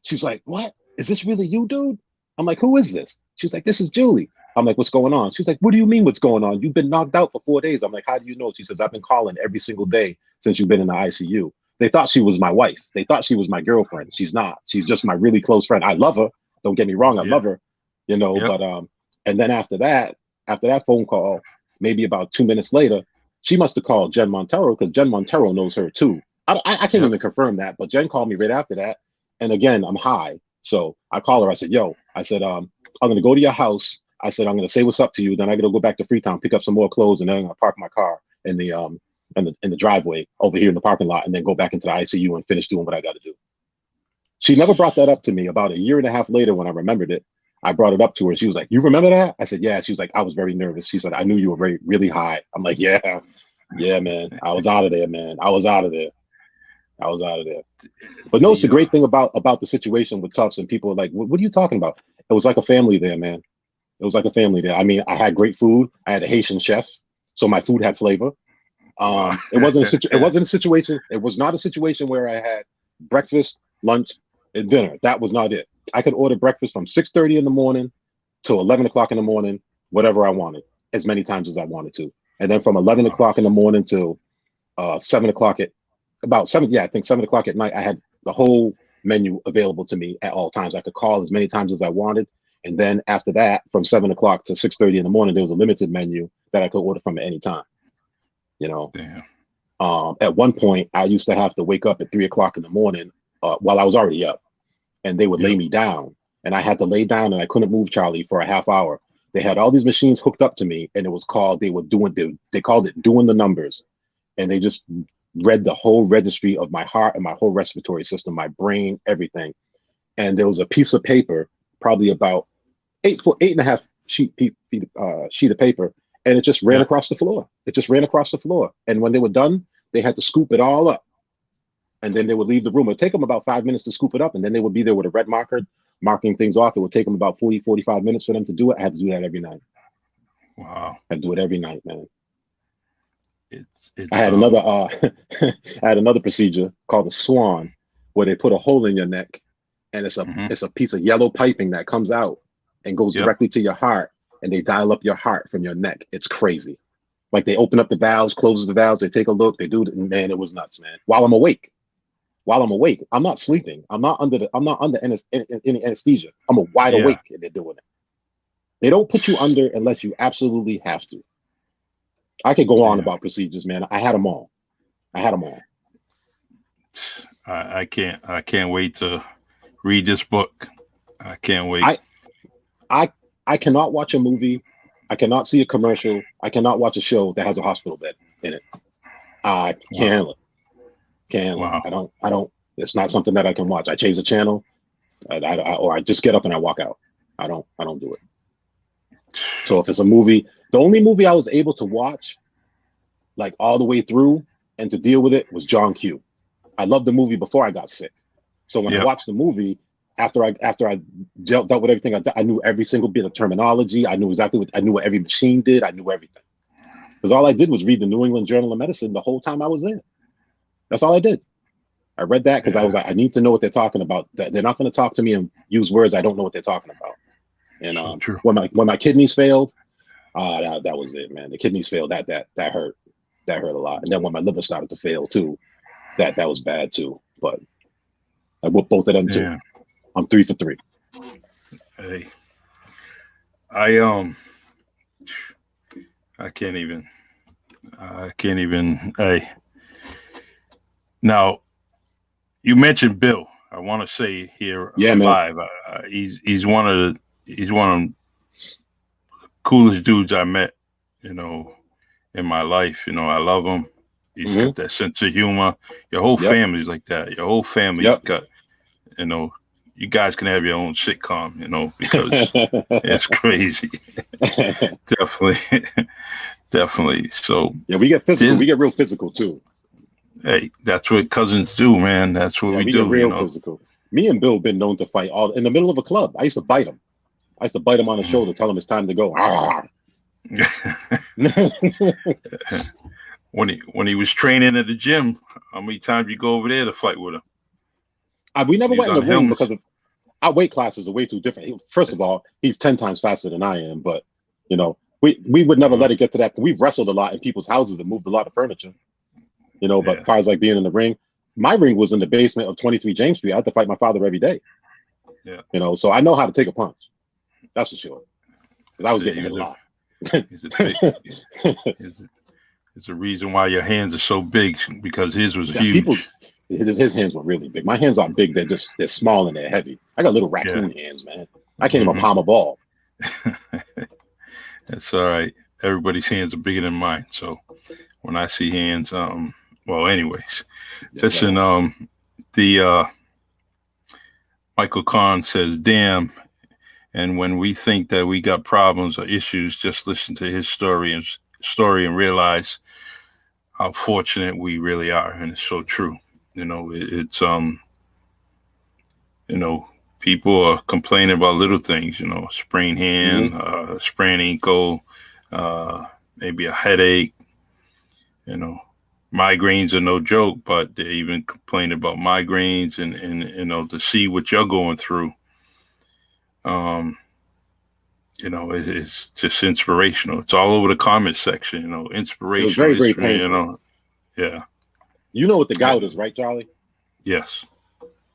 she's like, what? Is this really you, dude? I'm like, who is this? She's like, this is Julie. I'm like, what's going on? She's like, what do you mean what's going on? You've been knocked out for 4 days. I'm like, how do you know? She says, I've been calling every single day since you've been in the ICU. They thought she was my wife. They thought she was my girlfriend. She's not. She's just my really close friend. I love her. Don't get me wrong. I love her, you know, but and then after that phone call, maybe about 2 minutes later, she must have called Jen Montero because Jen Montero knows her too. I can't even confirm that, but Jen called me right after that. And again, I'm high. So I call her. I said, yo, I said, I'm going to go to your house. I said, I'm going to say what's up to you. Then I got to go back to Freetown, pick up some more clothes, and then I'm going to park my car in the driveway over here in the parking lot, and then go back into the ICU and finish doing what I got to do. She never brought that up to me. About a year and a half later, when I remembered it, I brought it up to her. She was like, you remember that? I said, yeah. She was like, I was very nervous. She said, I knew you were really high. I'm like, yeah, man. I was out of there, man. I was out of there. But no, it's the great thing about the situation with Tufts, and people are like, what are you talking about? It was like a family there, man. It was like a family there. I mean, I had great food. I had a Haitian chef, so my food had flavor. It wasn't a situation. It was not a situation where I had breakfast, lunch, and dinner. That was not it. I could order breakfast from 6:30 in the morning to 11 o'clock in the morning, whatever I wanted, as many times as I wanted to. And then from 11 o'clock in the morning till 7 o'clock I think 7 o'clock at night, I had the whole menu available to me at all times. I could call as many times as I wanted. And then after that, from 7 o'clock to 6:30 in the morning, there was a limited menu that I could order from at any time. You know, at one point, I used to have to wake up at 3 o'clock in the morning while I was already up, and they would lay me down, and I had to lay down, and I couldn't move, Charlie, for a half hour. They had all these machines hooked up to me, and it was called, they called it doing the numbers, and they just read the whole registry of my heart and my whole respiratory system, my brain, everything. And there was a piece of paper, probably about 8.5 sheet of paper, and it just ran across the floor. It just ran across the floor. And when they were done, they had to scoop it all up, and then they would leave the room. It'd take them about 5 minutes to scoop it up, and then they would be there with a red marker marking things off. It would take them about 45 minutes for them to do it. I had to do that every night. Wow. I had to do it every night, man. It's I had another I had another procedure called a swan, where they put a hole in your neck, and it's a piece of yellow piping that comes out and goes directly to your heart, and they dial up your heart from your neck. It's crazy. Like, they open up the valves, close the valves, they take a look, they do it, and man, it was nuts, man. While I'm awake, I'm not sleeping. I'm not under any anesthesia. I'm wide awake, and they're doing it. They don't put you under unless you absolutely have to. I could go on about procedures, man. I had them all. I can't wait to read this book. I can't wait. I cannot watch a movie. I cannot see a commercial. I cannot watch a show that has a hospital bed in it. I can't handle it. Can't handle it. I don't. It's not something that I can watch. I change the channel, or I just get up and I walk out. I don't do it. So if it's a movie, the only movie I was able to watch, like, all the way through and to deal with it, was John Q. I loved the movie before I got sick. So when I watched the movie, after I dealt with everything, I knew every single bit of terminology. I knew what every machine did. I knew everything. Because all I did was read the New England Journal of Medicine the whole time I was there. That's all I did. I read that because I was like, I need to know what they're talking about. They're not going to talk to me and use words I don't know what they're talking about. And when my kidneys failed, that was it, man. The kidneys failed. That hurt. That hurt a lot. And then when my liver started to fail too, that was bad too. But I whooped both of them too. I'm 3 for 3. Hey, I can't even. Hey, now you mentioned Bill. I want to say here live. He's one of the coolest dudes I met, in my life. I love him. He's got that sense of humor. Your whole family's like that. Your whole family got, you guys can have your own sitcom, because it's crazy. Definitely. So we get physical. We get real physical too. Hey, that's what cousins do, man. That's what we do. Get real physical. Me and Bill have been known to fight all in the middle of a club. I used to bite him. on the shoulder, tell him it's time to go. When he was training at the gym, how many times you go over there to fight with him? We never went in the ring because of our weight classes are way too different. First of all, he's 10 times faster than I am, but we would never let it get to that. We've wrestled a lot in people's houses and moved a lot of furniture. But as far as like being in the ring, my ring was in the basement of 23 James Street. I had to fight my father every day. Yeah. So I know how to take a punch. That's for sure. Because I was getting hit a lot. It's a reason why your hands are so big, because his was huge. His hands were really big. My hands aren't big. They're small and they're heavy. I got little raccoon hands, man. I can't even palm a ball. That's all right. Everybody's hands are bigger than mine. So when I see hands, anyways, listen, the Michael Kahn says, damn. And when we think that we got problems or issues, just listen to his story and realize how fortunate we really are. And it's so true. It's people are complaining about little things, sprained hand, sprained ankle, maybe a headache, migraines are no joke, but they even complain about migraines and to see what you're going through. It's just inspirational. It's all over the comment section, inspirational. It was very, very painful. Yeah. You know what the gout is, right, Charlie? Yes.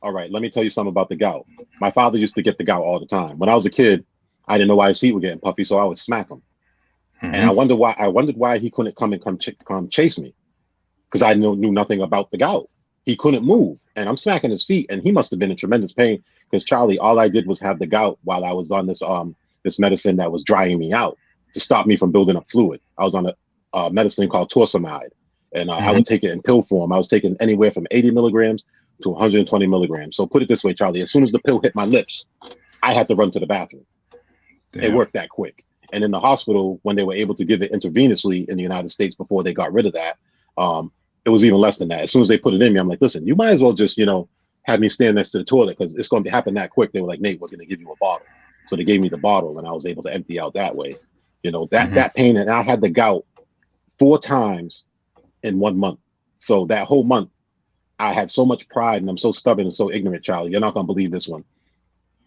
All right, let me tell you something about the gout. My father used to get the gout all the time. When I was a kid, I didn't know why his feet were getting puffy, so I would smack him. And I wondered why he couldn't come chase me, because I knew nothing about the gout. He couldn't move, and I'm smacking his feet, and he must have been in tremendous pain, because Charlie, all I did was have the gout while I was on this medicine that was drying me out to stop me from building up fluid. I was on a medicine called torsemide. and I would take it in pill form. I was taking anywhere from 80 milligrams to 120 milligrams. So put it this way, Charlie, as soon as the pill hit my lips, I had to run to the bathroom. Damn. It worked that quick. And in the hospital, when they were able to give it intravenously in the United States before they got rid of that, it was even less than that. As soon as they put it in me, I'm like, listen, you might as well just, have me stand next to the toilet because it's going to happen that quick. They were like, Nate, we're going to give you a bottle. So they gave me the bottle and I was able to empty out that way. That pain, and I had the gout 4 times in 1 month. So that whole month, I had so much pride, and I'm so stubborn and so ignorant, Charlie. You're not going to believe this one.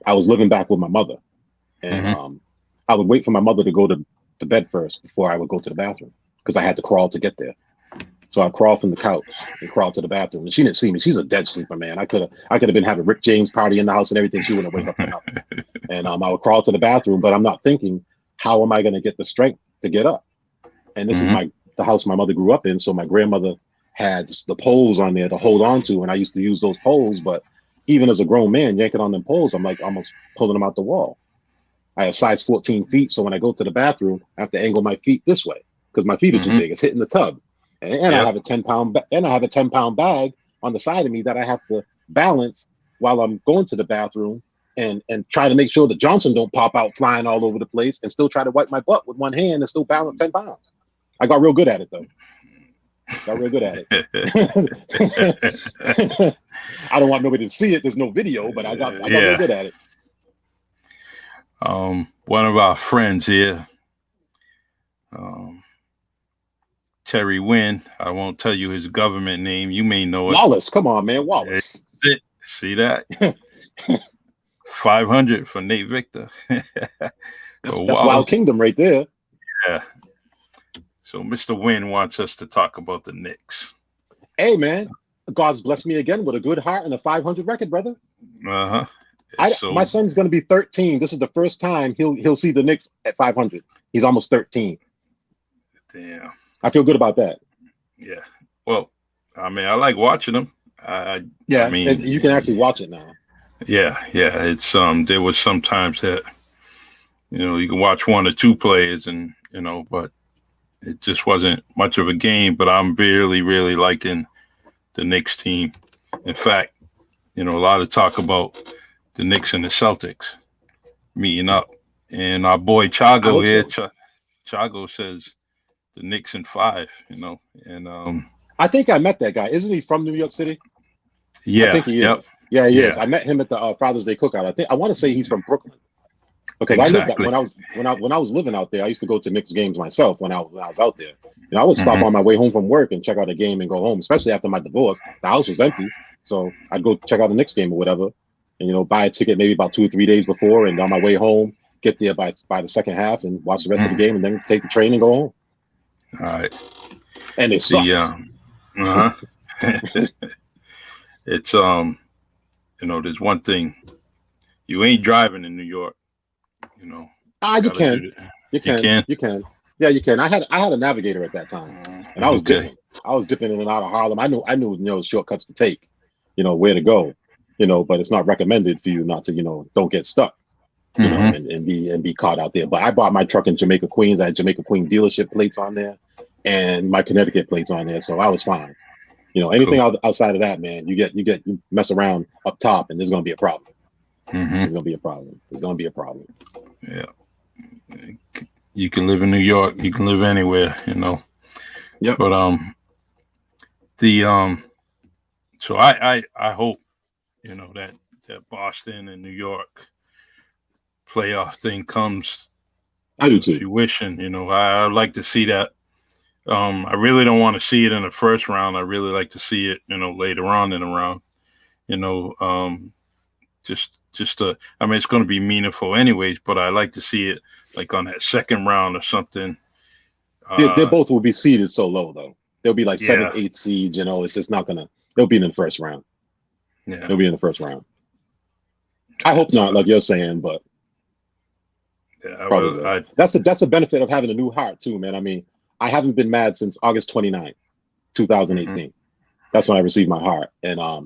I was living back with my mother, and I would wait for my mother to go to bed first before I would go to the bathroom because I had to crawl to get there. So I crawled from the couch and crawled to the bathroom, and she didn't see me. She's a dead sleeper, man. I could have been having Rick James party in the house and everything. She wouldn't wake up for nothing. And I would crawl to the bathroom, but I'm not thinking, how am I going to get the strength to get up? And this is the house my mother grew up in. So my grandmother had the poles on there to hold on to, and I used to use those poles. But even as a grown man, yanking on them poles, I'm like almost pulling them out the wall. I have size 14 feet, so when I go to the bathroom, I have to angle my feet this way because my feet are too big. It's hitting the tub. And I have a 10-pound bag on the side of me that I have to balance while I'm going to the bathroom and try to make sure that Johnson don't pop out flying all over the place and still try to wipe my butt with one hand and still balance 10 pounds. I got real good at it though. Got real good at it. I don't want nobody to see it. There's no video, but I got real good at it. One of our friends here, Terry Wynn. I won't tell you his government name. You may know it. Wallace, come on, man, Wallace. See that? 500 for Nate Victor. That's Wild Kingdom right there. Yeah. So Mr. Wynn wants us to talk about the Knicks. Hey, man, God's blessed me again with a good heart and a 500 record, brother. My son's going to be 13. This is the first time he'll see the Knicks at 500. He's almost 13. Damn. I feel good about that. Yeah. Well, I mean, I like watching them. You can actually watch it now. Yeah. It's there was sometimes that you can watch 1 or 2 plays and but it just wasn't much of a game. But I'm really, really liking the Knicks team. In fact, a lot of talk about the Knicks and the Celtics meeting up, and our boy Chago here, Chago says the Knicks in 5. And I think I met that guy. Isn't he from New York City? Yeah, I think he is. Yeah, he is. I met him at the Father's Day cookout. I want to say he's from Brooklyn because I lived that when I was living out there. I used to go to Knicks games myself when I was out there. I would stop on my way home from work and check out a game and go home. Especially after my divorce, the house was empty, so I'd go check out a Knicks game or whatever, and buy a ticket maybe about 2 or 3 days before, and on my way home, get there by the second half and watch the rest of the game, and then take the train and go home. All right. And it sucks. It's there's one thing. You ain't driving in New York, You can. Yeah, you can. I had a Navigator at that time, and I was dipping. I was dipping in and out of Harlem. I knew shortcuts to take, where to go, but it's not recommended for you not to, don't get stuck, and be caught out there. But I bought my truck in Jamaica, Queens. I had Jamaica Queen dealership plates on there and my Connecticut plates on there. So I was fine. Anything outside of that, man, you mess around up top and there's going to be a problem. There's going to be a problem. Yeah. You can live in New York. You can live anywhere, Yeah. But so I hope that Boston and New York playoff thing comes. I do too. Fruition. I'd like to see that. I really don't want to see it in the first round. I really like to see it, later on in the round. It's going to be meaningful anyways, but I like to see it like on that second round or something. They both will be seeded so low though. They'll be like 7, 8 seeds. It's just not gonna. They'll be in the first round. Yeah, they'll be in the first round. I hope not, like you're saying, but probably. That's the benefit of having a new heart too, man. I mean, I haven't been mad since August 29th, 2018. That's when I received my heart, and I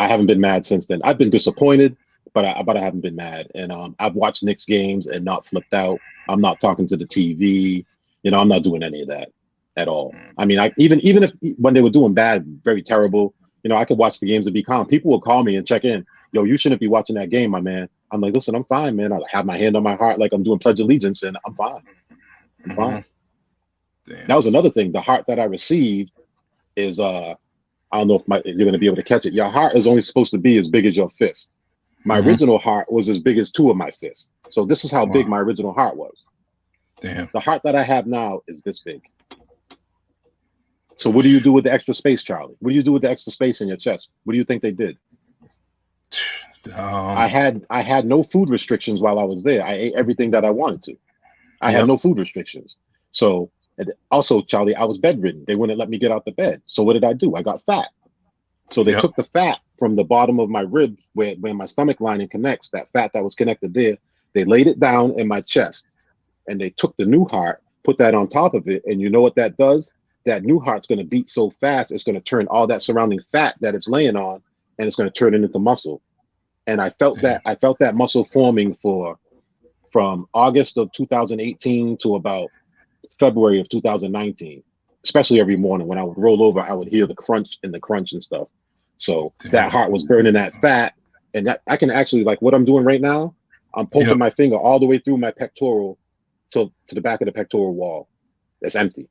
haven't been mad since then. I've been disappointed, but I haven't been mad. And I've watched Knicks games and not flipped out. I'm not talking to the TV. I'm not doing any of that. at all. I mean, I even if when they were doing bad, very terrible, you know, I could watch the games and be calm. People would call me and check in. Yo, you shouldn't be watching that game, my man. I'm like, listen, I'm fine, man. I have my hand on my heart like I'm doing Pledge of Allegiance, and I'm fine. I'm fine. Damn. That was another thing. The heart that I received is I don't know if you're going to be able to catch it. Your heart is only supposed to be as big as your fist. My original heart was as big as two of my fists. So this is how big my original heart was. Damn. The heart that I have now is this big. So what do you do with the extra space, Charlie? What do you do with the extra space in your chest? What do you think they did? I had no food restrictions while I was there. I ate everything that I wanted to. I had no food restrictions. So also, Charlie, I was bedridden. They wouldn't let me get out the bed. So what did I do? I got fat. So they took the fat from the bottom of my rib where my stomach lining connects, that fat that was connected there. They laid it down in my chest and they took the new heart, put that on top of it. And you know what that does? That new heart's going to beat so fast, it's going to turn all that surrounding fat that it's laying on, and it's going to turn it into muscle. And I felt that muscle forming from August of 2018 to about February of 2019, especially every morning when I would roll over, I would hear the crunch and stuff. So that heart was burning that fat, and that I can actually, like what I'm doing right now, I'm poking my finger all the way through my pectoral to the back of the pectoral wall. That's empty.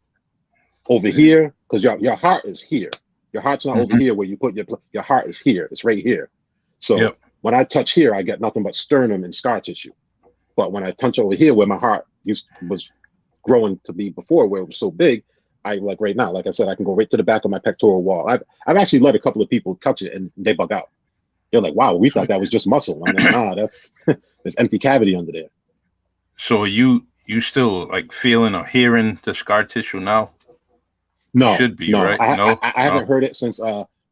Over here, because your heart is here. Your heart's not over here where you put your heart is here. It's right here. So when I touch here, I get nothing but sternum and scar tissue. But when I touch over here where my heart was growing to be before, where it was so big, I like right now, like I said, I can go right to the back of my pectoral wall. I've actually let a couple of people touch it and they bug out. They're like, wow, we thought that was just muscle. I'm like, nah, that's there's empty cavity under there. So you still like feeling or hearing the scar tissue now? No, should be, no. right? I haven't heard it since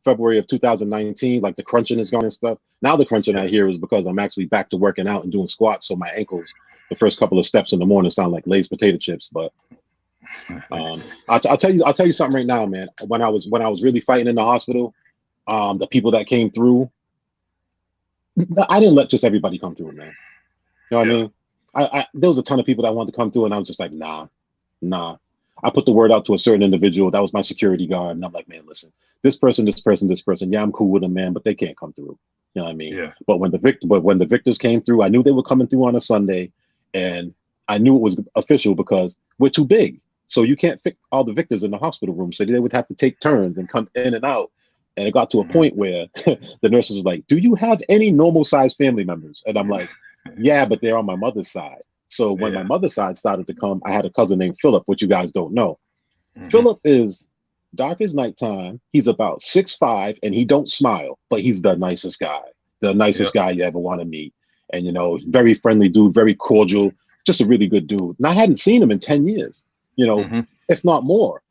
February of 2019. Like the crunching is gone and stuff. Now the crunching I hear is because I'm actually back to working out and doing squats. So my ankles, the first couple of steps in the morning sound like Lay's potato chips. But I'll tell you something right now, man. When I was really fighting in the hospital, the people that came through, I didn't let just everybody come through, man. You know what I mean? There was a ton of people that wanted to come through, and I was just like, nah. I put the word out to a certain individual. That was my security guard. And I'm like, man, listen, this person. Yeah, I'm cool with them, man, but they can't come through. You know what I mean? Yeah. But when the victors came through, I knew they were coming through on a Sunday, and I knew it was official because we're too big. So you can't fit all the victors in the hospital room. So they would have to take turns and come in and out. And it got to a point where the nurses were like, do you have any normal sized family members? And I'm like, yeah, but they're on my mother's side. So when my mother's side started to come, I had a cousin named Philip, which you guys don't know. Philip is dark as nighttime. He's about 6'5", and he don't smile, but he's the nicest guy you ever want to meet. And, you know, very friendly dude, very cordial, just a really good dude. And I hadn't seen him in 10 years, you know, if not more.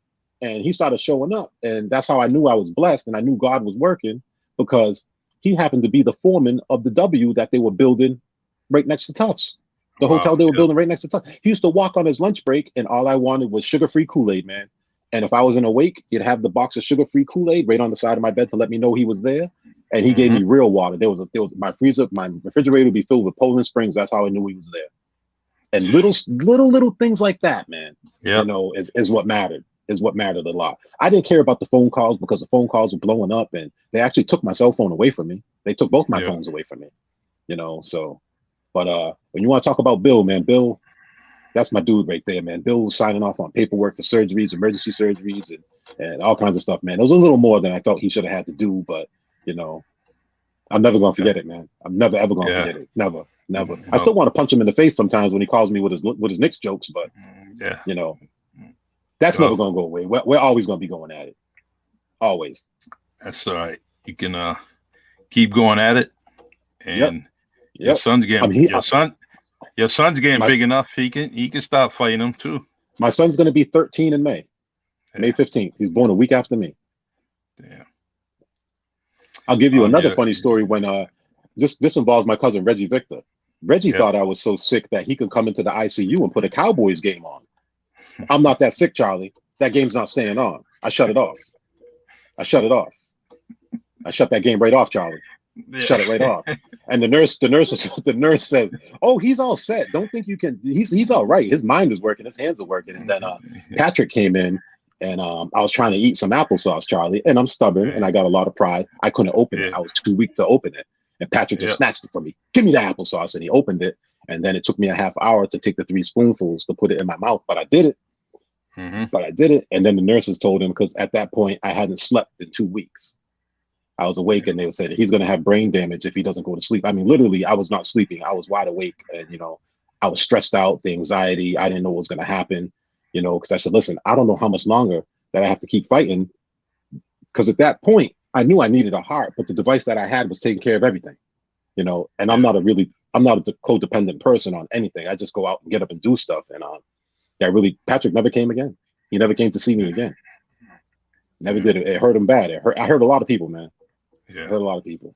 And he started showing up, and that's how I knew I was blessed, and I knew God was working, because he happened to be the foreman of the W that they were building right next to Tufts. The hotel they were building right next to Tufts. He used to walk on his lunch break, and all I wanted was sugar-free Kool-Aid, man. And if I was in a wake, he'd have the box of sugar-free Kool-Aid right on the side of my bed to let me know he was there. And he gave me real water. There was my refrigerator would be filled with Poland Springs. That's how I knew he was there. And little things like that, man. You know, is what mattered. Is what mattered a lot. I didn't care about the phone calls because the phone calls were blowing up, and they actually took my cell phone away from me. They took both my phones away from me. You know, so. But when you want to talk about Bill, man, Bill, that's my dude right there, man. Bill was signing off on paperwork for surgeries, emergency surgeries, and all kinds of stuff, man. It was a little more than I thought he should have had to do, but, you know, I'm never going to forget it, man. I'm never, ever going to forget it. Never. No. I still want to punch him in the face sometimes when he calls me with his Knicks jokes, but, you know, that's never going to go away. We're always going to be going at it. Always. That's all right. You can keep going at it, and your son's getting your son's getting big enough. He can stop fighting him too. My son's going to be 13 in May, May 15th. He's born a week after me. Damn. I'll give you another funny story when this involves my cousin Reggie Victor. Reggie thought I was so sick that he could come into the ICU and put a Cowboys game on. I'm not that sick, Charlie. That game's not staying on. I shut it off. I shut that game right off, Charlie. Shut it right off. And the nurse said, "Oh, he's all set. Don't think you can. He's all right. His mind is working. His hands are working." And then Patrick came in, And I was trying to eat some applesauce, Charlie, and I'm stubborn and I got a lot of pride. I couldn't open it. Yeah. I was too weak to open it. And Patrick just snatched it from me. Give me the applesauce. And he opened it. And then it took me a half hour to take the 3 spoonfuls to put it in my mouth. But I did it. But I did it. And then the nurses told him, because at that point I hadn't slept in 2 weeks. I was awake and they said he's going to have brain damage if he doesn't go to sleep. I mean, literally, I was not sleeping. I was wide awake. And, I was stressed out, the anxiety. I didn't know what was going to happen, because I said, listen, I don't know how much longer that I have to keep fighting. Because at that point, I knew I needed a heart, but the device that I had was taking care of everything, and I'm not a codependent person on anything. I just go out and get up and do stuff. And Patrick never came again. He never came to see me again. Never did it. It hurt him bad. I hurt a lot of people, man. Yeah. I hurt a lot of people.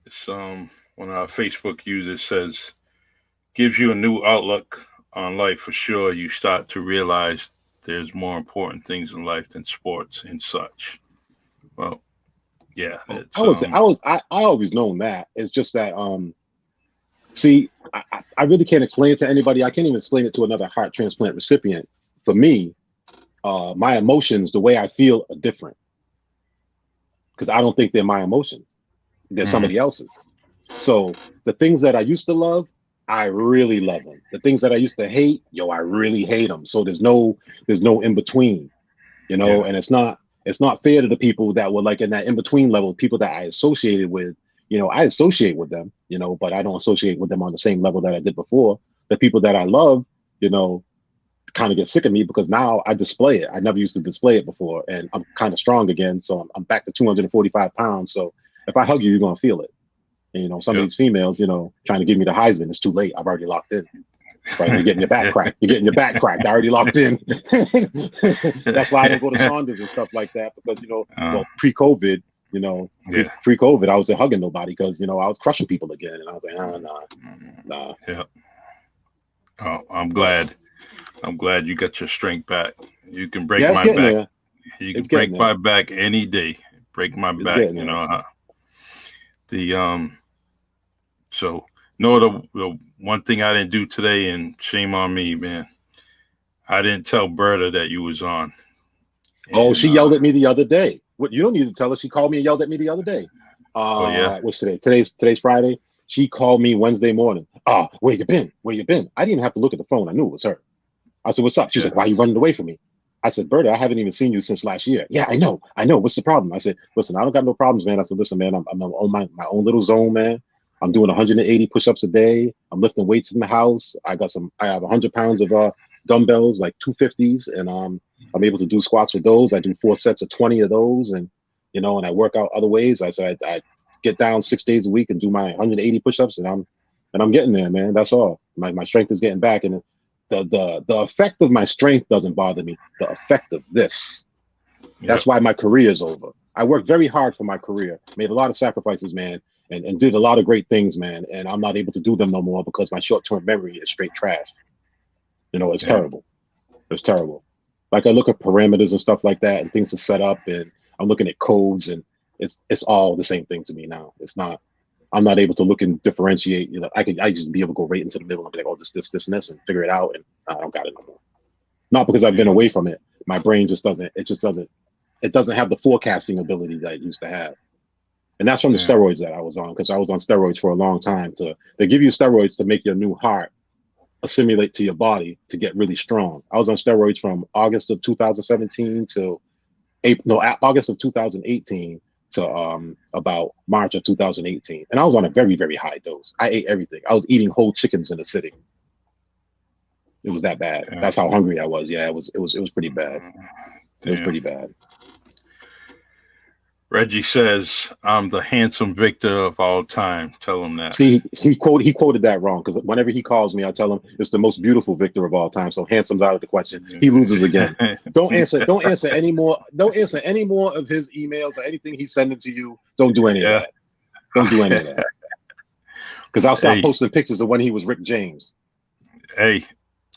It's one of our Facebook users says, gives you a new outlook on life for sure. You start to realize there's more important things in life than sports and such. Well, yeah. I always known that. It's just that see, I really can't explain it to anybody. I can't even explain it to another heart transplant recipient. For me, my emotions, the way I feel, are different. Because I don't think they're my emotions. They're somebody else's. So the things that I used to love, I really love them. The things that I used to hate, I really hate them. So there's no in between, and it's not fair to the people that were like in that in between level, people that I associated with. I associate with them, but I don't associate with them on the same level that I did before. The people that I love, kind of get sick of me because now I display it. I never used to display it before, and I'm kind of strong again. So I'm back to 245 pounds. So if I hug you, you're gonna feel it. And, some of these females, trying to give me the Heisman, it's too late. I've already locked in. Right? You're getting your back cracked. You're getting your back cracked. I already locked in. That's why I don't go to Saunders and stuff like that because pre-COVID, pre-COVID, I wasn't hugging nobody because I was crushing people again, and I was like, nah. Yeah. Oh, I'm glad. You got your strength back. You can break my back. There. You can break my back any day. Break my back. So the one thing I didn't do today, and shame on me, man. I didn't tell Berta that you was on. And, she yelled at me the other day. What, you don't need to tell her. She called me and yelled at me the other day. What's today? Today's Friday. She called me Wednesday morning. Where you been? I didn't even have to look at the phone. I knew it was her. I said, what's up? She's like, why are you running away from me? I said, Berta, I haven't even seen you since last year. Yeah, I know. What's the problem? I said, listen, I don't got no problems, man. I said, listen, man, I'm on my own little zone, man. I'm doing 180 push-ups a day. I'm lifting weights in the house. I have 100 pounds of dumbbells, like 250s, and I'm able to do squats with those. I do 4 sets of 20 of those, and and I work out other ways. I said I get down 6 days a week and do my 180 push-ups, and I'm getting there, man. That's all. My strength is getting back, and the effect of my strength doesn't bother me. The effect of this. That's why my career is over. I worked very hard for my career, made a lot of sacrifices, man, and did a lot of great things, man. And I'm not able to do them no more because my short-term memory is straight trash. It's terrible. It's terrible. Like I look at parameters and stuff like that and things to set up, and I'm looking at codes, and it's all the same thing to me now. It's not. I'm not able to look and differentiate. I just be able to go right into the middle and be like, oh, this, and this, and figure it out. And I don't got it no more. Not because I've been away from it. My brain just doesn't. It doesn't have the forecasting ability that it used to have. And that's from the steroids that I was on, because I was on steroids for a long time. They give you steroids to make your new heart assimilate to your body to get really strong. I was on steroids from August of 2017 to August of 2018 to about March of 2018. And I was on a very, very high dose. I ate everything. I was eating whole chickens in a sitting. It was that bad. That's how hungry I was. Yeah, it was pretty bad. It was pretty bad. Reggie says, I'm the handsome victor of all time. Tell him that. See, he quoted that wrong, because whenever he calls me, I tell him it's the most beautiful victor of all time. So handsome's out of the question. He loses again. Don't answer any more. Don't answer any more of his emails or anything he's sending to you. Don't do any of that. Don't do any of that. Because I'll start posting pictures of when he was Rick James. Hey,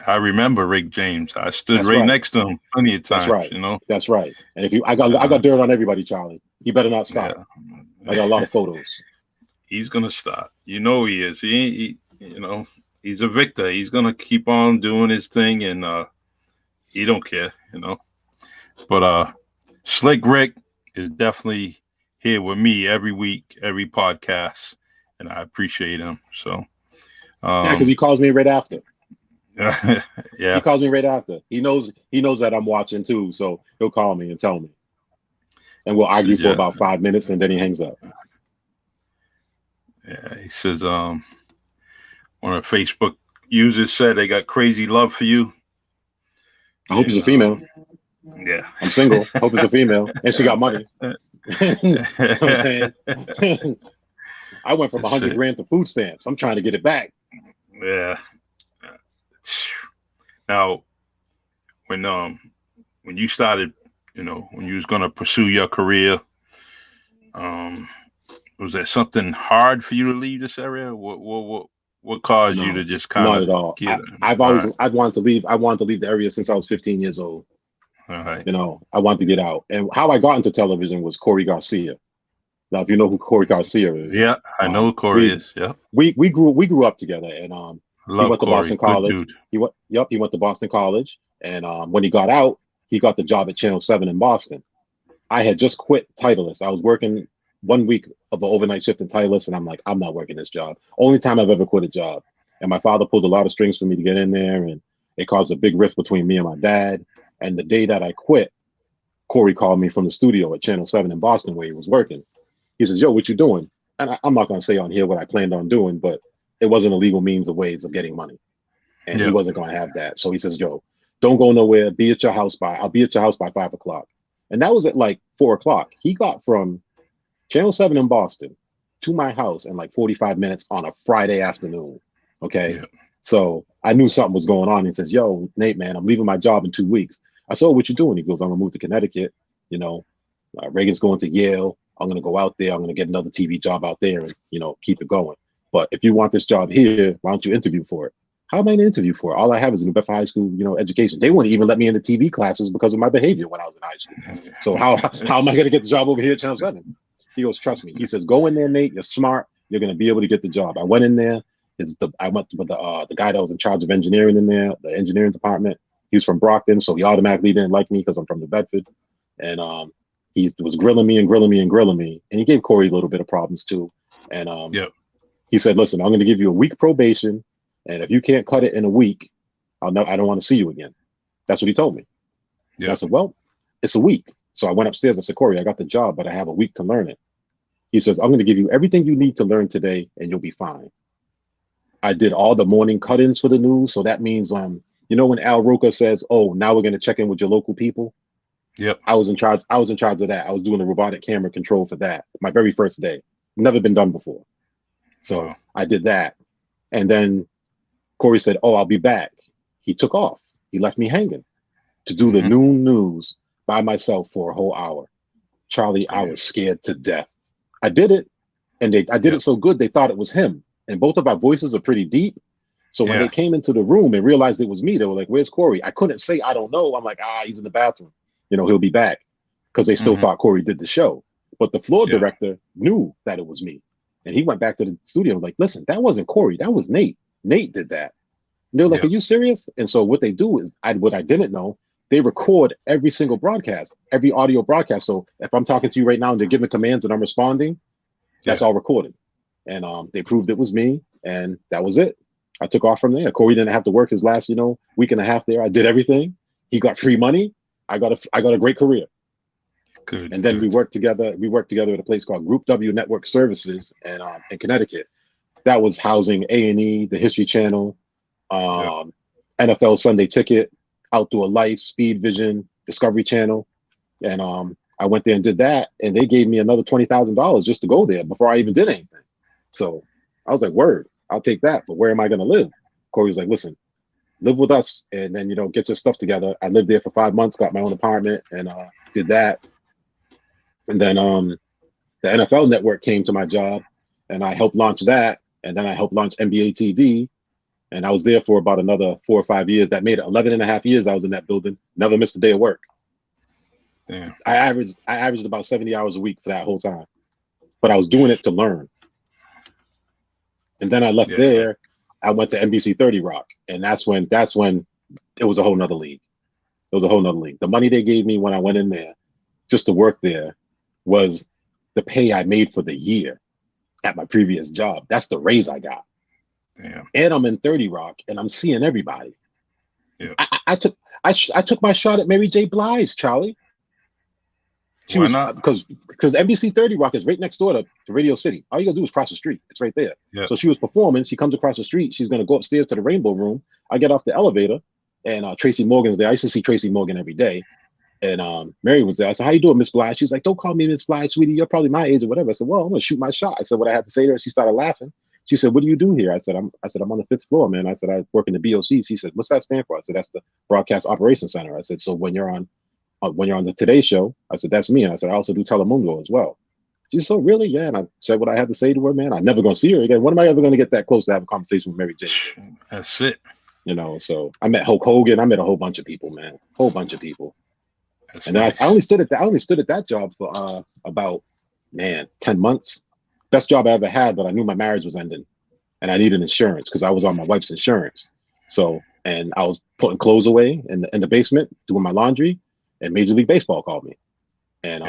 I remember Rick James. I stood next to him plenty of times. That's right. That's right. And if I got dirt on everybody, Charlie. He better not stop. Yeah. I got a lot of photos. He gonna stop. He is. He he's a victor. He's gonna keep on doing his thing, and he don't care, you know. But Slick Rick is definitely here with me every week, every podcast, and I appreciate him. So, Yeah, because he calls me right after. yeah, He calls me right after. He knows that I'm watching too, so he'll call me and tell me, and we'll he argue says, for yeah, about 5 minutes, and then he hangs up. yeah. He says, one of the Facebook users said they got crazy love for you, I hope it's a and female. yeah, I'm single. Hope it's a female, and she got money. You know what I'm saying? I went from That's 100 it. grand to food stamps. I'm trying to get it back. Yeah. Now, when you started, when you was gonna pursue your career, um, was there something hard for you to leave this area? What caused you to No, just kind not of at all. get? I've All always right, I've wanted to leave. I wanted to leave the area since I was 15 years old. all right. I wanted to get out. And how I got into television was Corey Garcia. Now, if you know who Corey Garcia is, Yeah, I know who Corey we is. Yeah, we grew up together, and he love went to Corey. Boston Good College. dude. He went to Boston College, and when he got out, he got the job at Channel 7 in Boston. I had just quit Titleist. I was working 1 week of an overnight shift in Titleist, and I'm like, I'm not working this job. Only time I've ever quit a job. And my father pulled a lot of strings for me to get in there, and it caused a big rift between me and my dad. And the day that I quit, Corey called me from the studio at Channel 7 in Boston where he was working. He says, "Yo, what you doing?" And I'm not going to say on here what I planned on doing, but it wasn't a legal means of ways of getting money. And he Yeah. wasn't going to have that. So he says, "Yo, don't go nowhere. I'll be at your house by 5 o'clock." And that was at like 4 o'clock. He got from Channel 7 in Boston to my house in like 45 minutes on a Friday afternoon. Okay. Yeah. So I knew something was going on. He says, "Yo, Nate, man, I'm leaving my job in 2 weeks." I said, "Oh, what you doing?" He goes, "I'm gonna move to Connecticut. You know, Reagan's going to Yale. I'm gonna go out there. I'm gonna get another TV job out there and keep it going. But if you want this job here, why don't you interview for it?" How am I gonna interview for it? All I have is a New Bedford High School, education. They wouldn't even let me into TV classes because of my behavior when I was in high school. So how am I gonna get the job over here at Channel 7? He goes, "Trust me." He says, "Go in there, Nate. You're smart. You're gonna be able to get the job." I went in there. I went with the guy that was in charge of engineering in there, the engineering department. He was from Brockton, so he automatically didn't like me because I'm from New Bedford. And he was grilling me and grilling me and grilling me. And he gave Corey a little bit of problems too. And Yep. he said, "Listen, I'm going to give you a week probation, and if you can't cut it in a week, I don't want to see you again." That's what he told me. And I Yep. said, "Well, it's a week." So I went upstairs. I said, "Corey, I got the job, but I have a week to learn it." He says, "I'm going to give you everything you need to learn today, and you'll be fine." I did all the morning cut-ins for the news. So that means, when Al Roker says, "Oh, now we're going to check in with your local people." Yep. I was in charge. I was in charge of that. I was doing the robotic camera control for that. My very first day. Never been done before. So Wow. I did that. And then Corey said, "Oh, I'll be back." He took off. He left me hanging to do the Mm-hmm. noon news by myself for a whole hour. Charlie, I Damn. was scared to death. I did it, and I did Yep. it so good they thought it was him. And both of our voices are pretty deep. So when they Yeah. came into the room and realized it was me, they were like, "Where's Corey?" I couldn't say I don't know. I'm like, he's in the bathroom. He'll be back, because they still Mm-hmm. thought Corey did the show. But the floor Yeah. director knew that it was me. And he went back to the studio like, "Listen, that wasn't Corey. That was Nate. Nate did that." And they're like, "Are Yep. you serious?" And so what they do is, what I didn't know, they record every single broadcast, every audio broadcast. So if I'm talking to you right now and they're giving commands and I'm responding, that's Yeah. all recorded. And they proved it was me, and that was it. I took off from there. Corey didn't have to work his last, week and a half there. I did everything. He got free money. I got a great career. Good. And then we Good. worked together. We worked together at a place called Group W Network Services, and in Connecticut. That was housing A&E, the History Channel, Yep. NFL Sunday Ticket, Outdoor Life, Speed Vision, Discovery Channel, and I went there and did that, and they gave me another $20,000 just to go there before I even did anything. So I was like, "Word, I'll take that, but where am I going to live?" Corey was like, "Listen, live with us, and then get your stuff together." I lived there for 5 months, got my own apartment, and did that. And then the NFL Network came to my job, and I helped launch that, and then I helped launch NBA TV, and I was there for about another 4 or 5 years. That made it 11 and a half years I was in that building. Never missed a day of work. Damn. I averaged about 70 hours a week for that whole time, but I was doing it to learn. And then I left Yeah. Yeah. there. I went to NBC 30 Rock, and that's when it was a whole nother league. It was a whole nother league. The money they gave me when I went in there just to work there was the pay I made for the year at my previous job. That's the raise I got. Damn. And I'm in 30 Rock and I'm seeing everybody. Yeah. I took my shot at Mary J. Blige, Charlie. Why not? Because NBC 30 Rock is right next door to Radio City. All you gotta do is cross the street. It's right there. Yeah. So she was performing. She comes across the street. She's gonna go upstairs to the Rainbow Room. I get off the elevator, and Tracy Morgan's there. I used to see Tracy Morgan every day. And Mary was there. I said, "How you doing, Miss Blige?" She's like, "Don't call me Miss Blige, sweetie. You're probably my age or whatever." I said, "Well, I'm gonna shoot my shot." I said what I had to say to her. She started laughing. She said, "What do you do here?" I said, "I'm on the 5th floor, man." I said, "I work in the BOC." She said, "What's that stand for?" I said, "That's the Broadcast Operations Center." I said, "So when you're on the Today Show," I said, "That's me." And I said, "I also do Telemundo as well." She said, "So really?" Yeah. And I said what I had to say to her, man. I'm never gonna see her again. When am I ever gonna get that close to have a conversation with Mary J? That's it. You know, so I met Hulk Hogan. I met a whole bunch of people, man. Whole bunch of people. That's And nice. I only stood at that job for about 10 months. Best job I ever had, but I knew my marriage was ending and I needed insurance because I was on my wife's insurance. So, and I was putting clothes away in the basement, doing my laundry, and Major League Baseball called me. And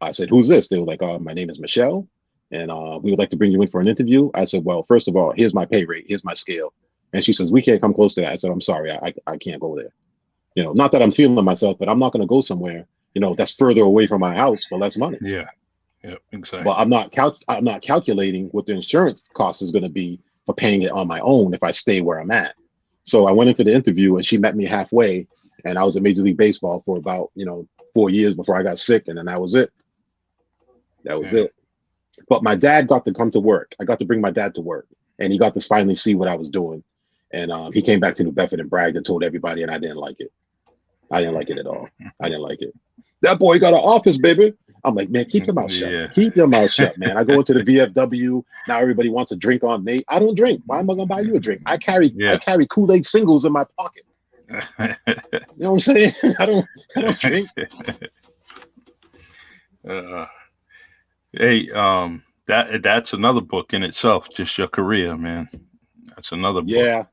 I said, "Who's this?" They were like, "My name is Michelle, and we would like to bring you in for an interview." I said, "Well, first of all, here's my pay rate, here's my scale." And she says, "We can't come close to that." I said, "I'm sorry, I can't go there. You know, not that I'm feeling myself, but I'm not going to go somewhere, you know, that's further away from my house for less money." Yeah. Exactly. But I'm not calculating what the insurance cost is going to be for paying it on my own if I stay where I'm at. So I went into the interview and she met me halfway, and I was at Major League Baseball for about 4 years before I got sick, and then that was it. That was it. But my dad got to come to work. I got to bring my dad to work, and he got to finally see what I was doing. And he came back to New Bedford and bragged and told everybody, and I didn't like it. I didn't like it at all. I didn't like it. "That boy got an office, baby." I'm like, "Man, keep your mouth shut. Yeah. Keep your mouth shut, man." I go into the VFW. Now everybody wants a drink on me. I don't drink. Why am I gonna buy you a drink? I carry Kool-Aid singles in my pocket. You know what I'm saying? I don't drink. Hey, that's another book in itself. Just your career, man. That's another book. Yeah,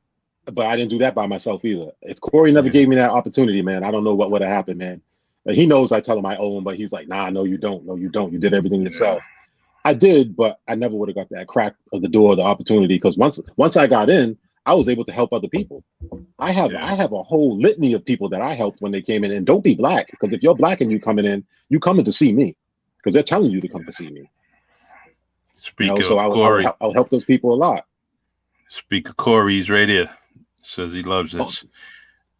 but I didn't do that by myself either. If Corey never gave me that opportunity, man, I don't know what would have happened, man. He knows I tell him I owe him, but he's like, "Nah, no, you don't. No, you don't. You did everything yourself." I did, but I never would have got that crack of the door, the opportunity, because once I got in, I was able to help other people. I have a whole litany of people that I helped when they came in. And don't be black, because if you're black and you coming in, you coming to see me, because they're telling you to come to see me. Speaking so of Corey, I'll help those people a lot. Speak of Corey, he's right here. Says he loves this.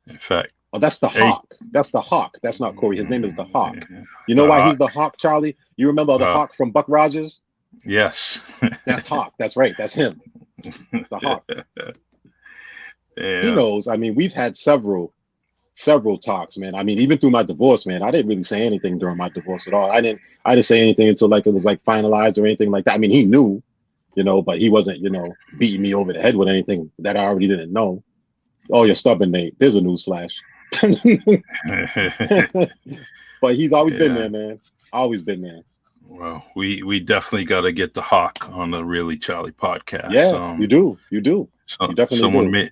In fact. Oh, that's the Hawk. That's the Hawk. That's not Corey. His name is the Hawk. You know why he's the Hawk, Charlie? You remember the Hawk from Buck Rogers? Yes. That's Hawk. That's right. That's him. The Hawk. He knows. I mean, we've had several talks, man. I mean, even through my divorce, man, I didn't really say anything during my divorce at all. I didn't say anything until like it was like finalized or anything like that. I mean, he knew, but he wasn't, beating me over the head with anything that I already didn't know. "Oh, you're stubborn, Nate." There's a newsflash. But he's always been there, man. Always been there. Well, we definitely got to get the Hawk on the Really Charlie podcast. Yeah, you do. You definitely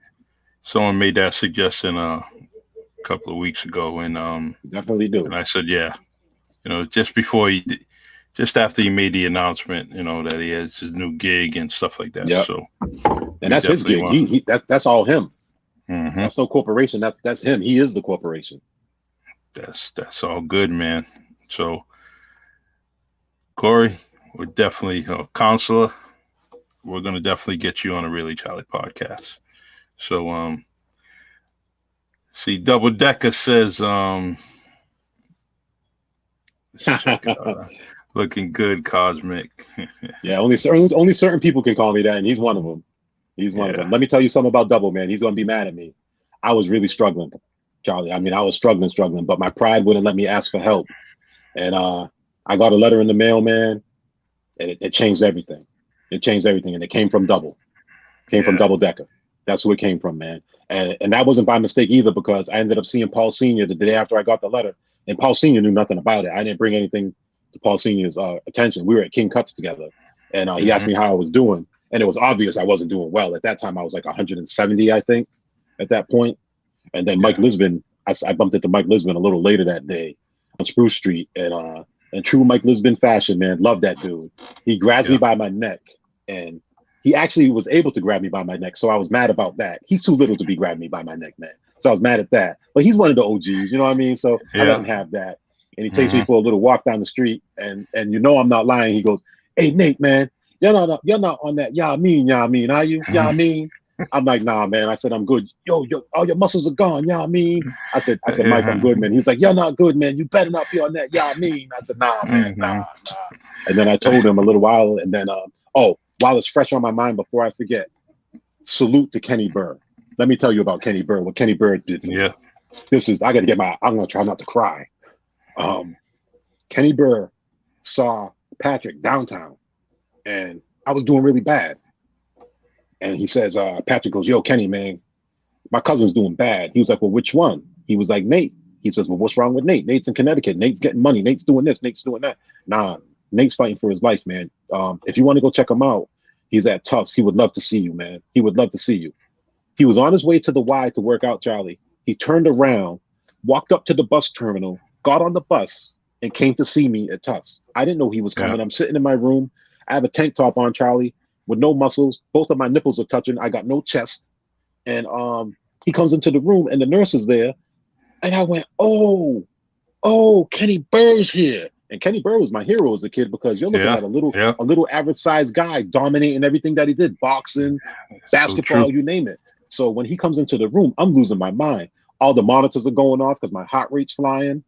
someone made that suggestion a couple of weeks ago, and definitely do. And I said, yeah, just after he made the announcement, that he has his new gig and stuff like that. Yep. So, and that's his gig. That's all him. Mm-hmm. That's no corporation. That's him. He is the corporation. That's all good, man. So, Corey, we're definitely counselor. We're gonna definitely get you on a Really Charlie podcast. So, see, Double Decker says, looking good, Cosmic. Yeah, only certain people can call me that, and he's one of them. He's one of them. Let me tell you something about Double, man. He's gonna be mad at me. I was really struggling, Charlie. I mean, I was struggling, but my pride wouldn't let me ask for help. And I got a letter in the mail, man, and it changed everything. It changed everything, and it came from Double. From Double Decker. That's who it came from, man. And that wasn't by mistake either, because I ended up seeing Paul Sr. the day after I got the letter, and Paul Sr. knew nothing about it. I didn't bring anything to Paul Sr.'s attention. We were at King Cuts together, and he asked me how I was doing, and it was obvious I wasn't doing well. At that time, I was like 170, I think, at that point. And then Mike Lisbon I bumped into Mike Lisbon a little later that day on Spruce Street, and in true Mike Lisbon fashion, man, love that dude. He grabs me Yeah. by my neck, and he actually was able to grab me by my neck. So I was mad about that. He's too little to be grabbing me by my neck, man. So I was mad at that. But he's one of the OGs, you know what I mean? So I let him Yeah. have that. And he takes me Hmm. for a little walk down the street, and you know I'm not lying. He goes, "Hey Nate, man, you're not on that. Yeah, I mean, are you? Yeah, I mean." I'm like, nah, man. I said, I'm good. Yo, all your muscles are gone. Yeah, I mean. I said, Mike, I'm Yeah. good, man. He was like, you're not good, man. You better not be on that. Yeah, I mean. I said, nah, man, Hmm. nah. And then I told him a little while, and then, oh, while it's fresh on my mind, before I forget, salute to Kenny Burr. Let me tell you about Kenny Burr. What Kenny Burr did for me. Yeah. I got to get my. I'm gonna try not to cry. Um, Kenny Burr saw Patrick downtown, and I was doing really bad. And he says, Patrick goes, yo, Kenny, man, my cousin's doing bad. He was like, well, which one? He was like, Nate. He says, well, what's wrong with Nate? Nate's in Connecticut. Nate's getting money. Nate's doing this. Nate's doing that. Nah, Nate's fighting for his life, man. If you want to go check him out, he's at Tufts. He would love to see you, man. He would love to see you. He was on his way to the Y to work out, Charlie. He turned around, walked up to the bus terminal, got on the bus, and came to see me at Tufts. I didn't know he was Yeah. coming. I'm sitting in my room. I have a tank top on, Charlie, with no muscles. Both of my nipples are touching. I got no chest. And he comes into the room, and the nurse is there. And I went, oh, Kenny Burr's here. And Kenny Burr was my hero as a kid, because you're looking Yeah. at Yeah. a little average sized guy dominating everything that he did, boxing, So true. basketball, you name it. So when he comes into the room, I'm losing my mind. All the monitors are going off because my heart rate's flying.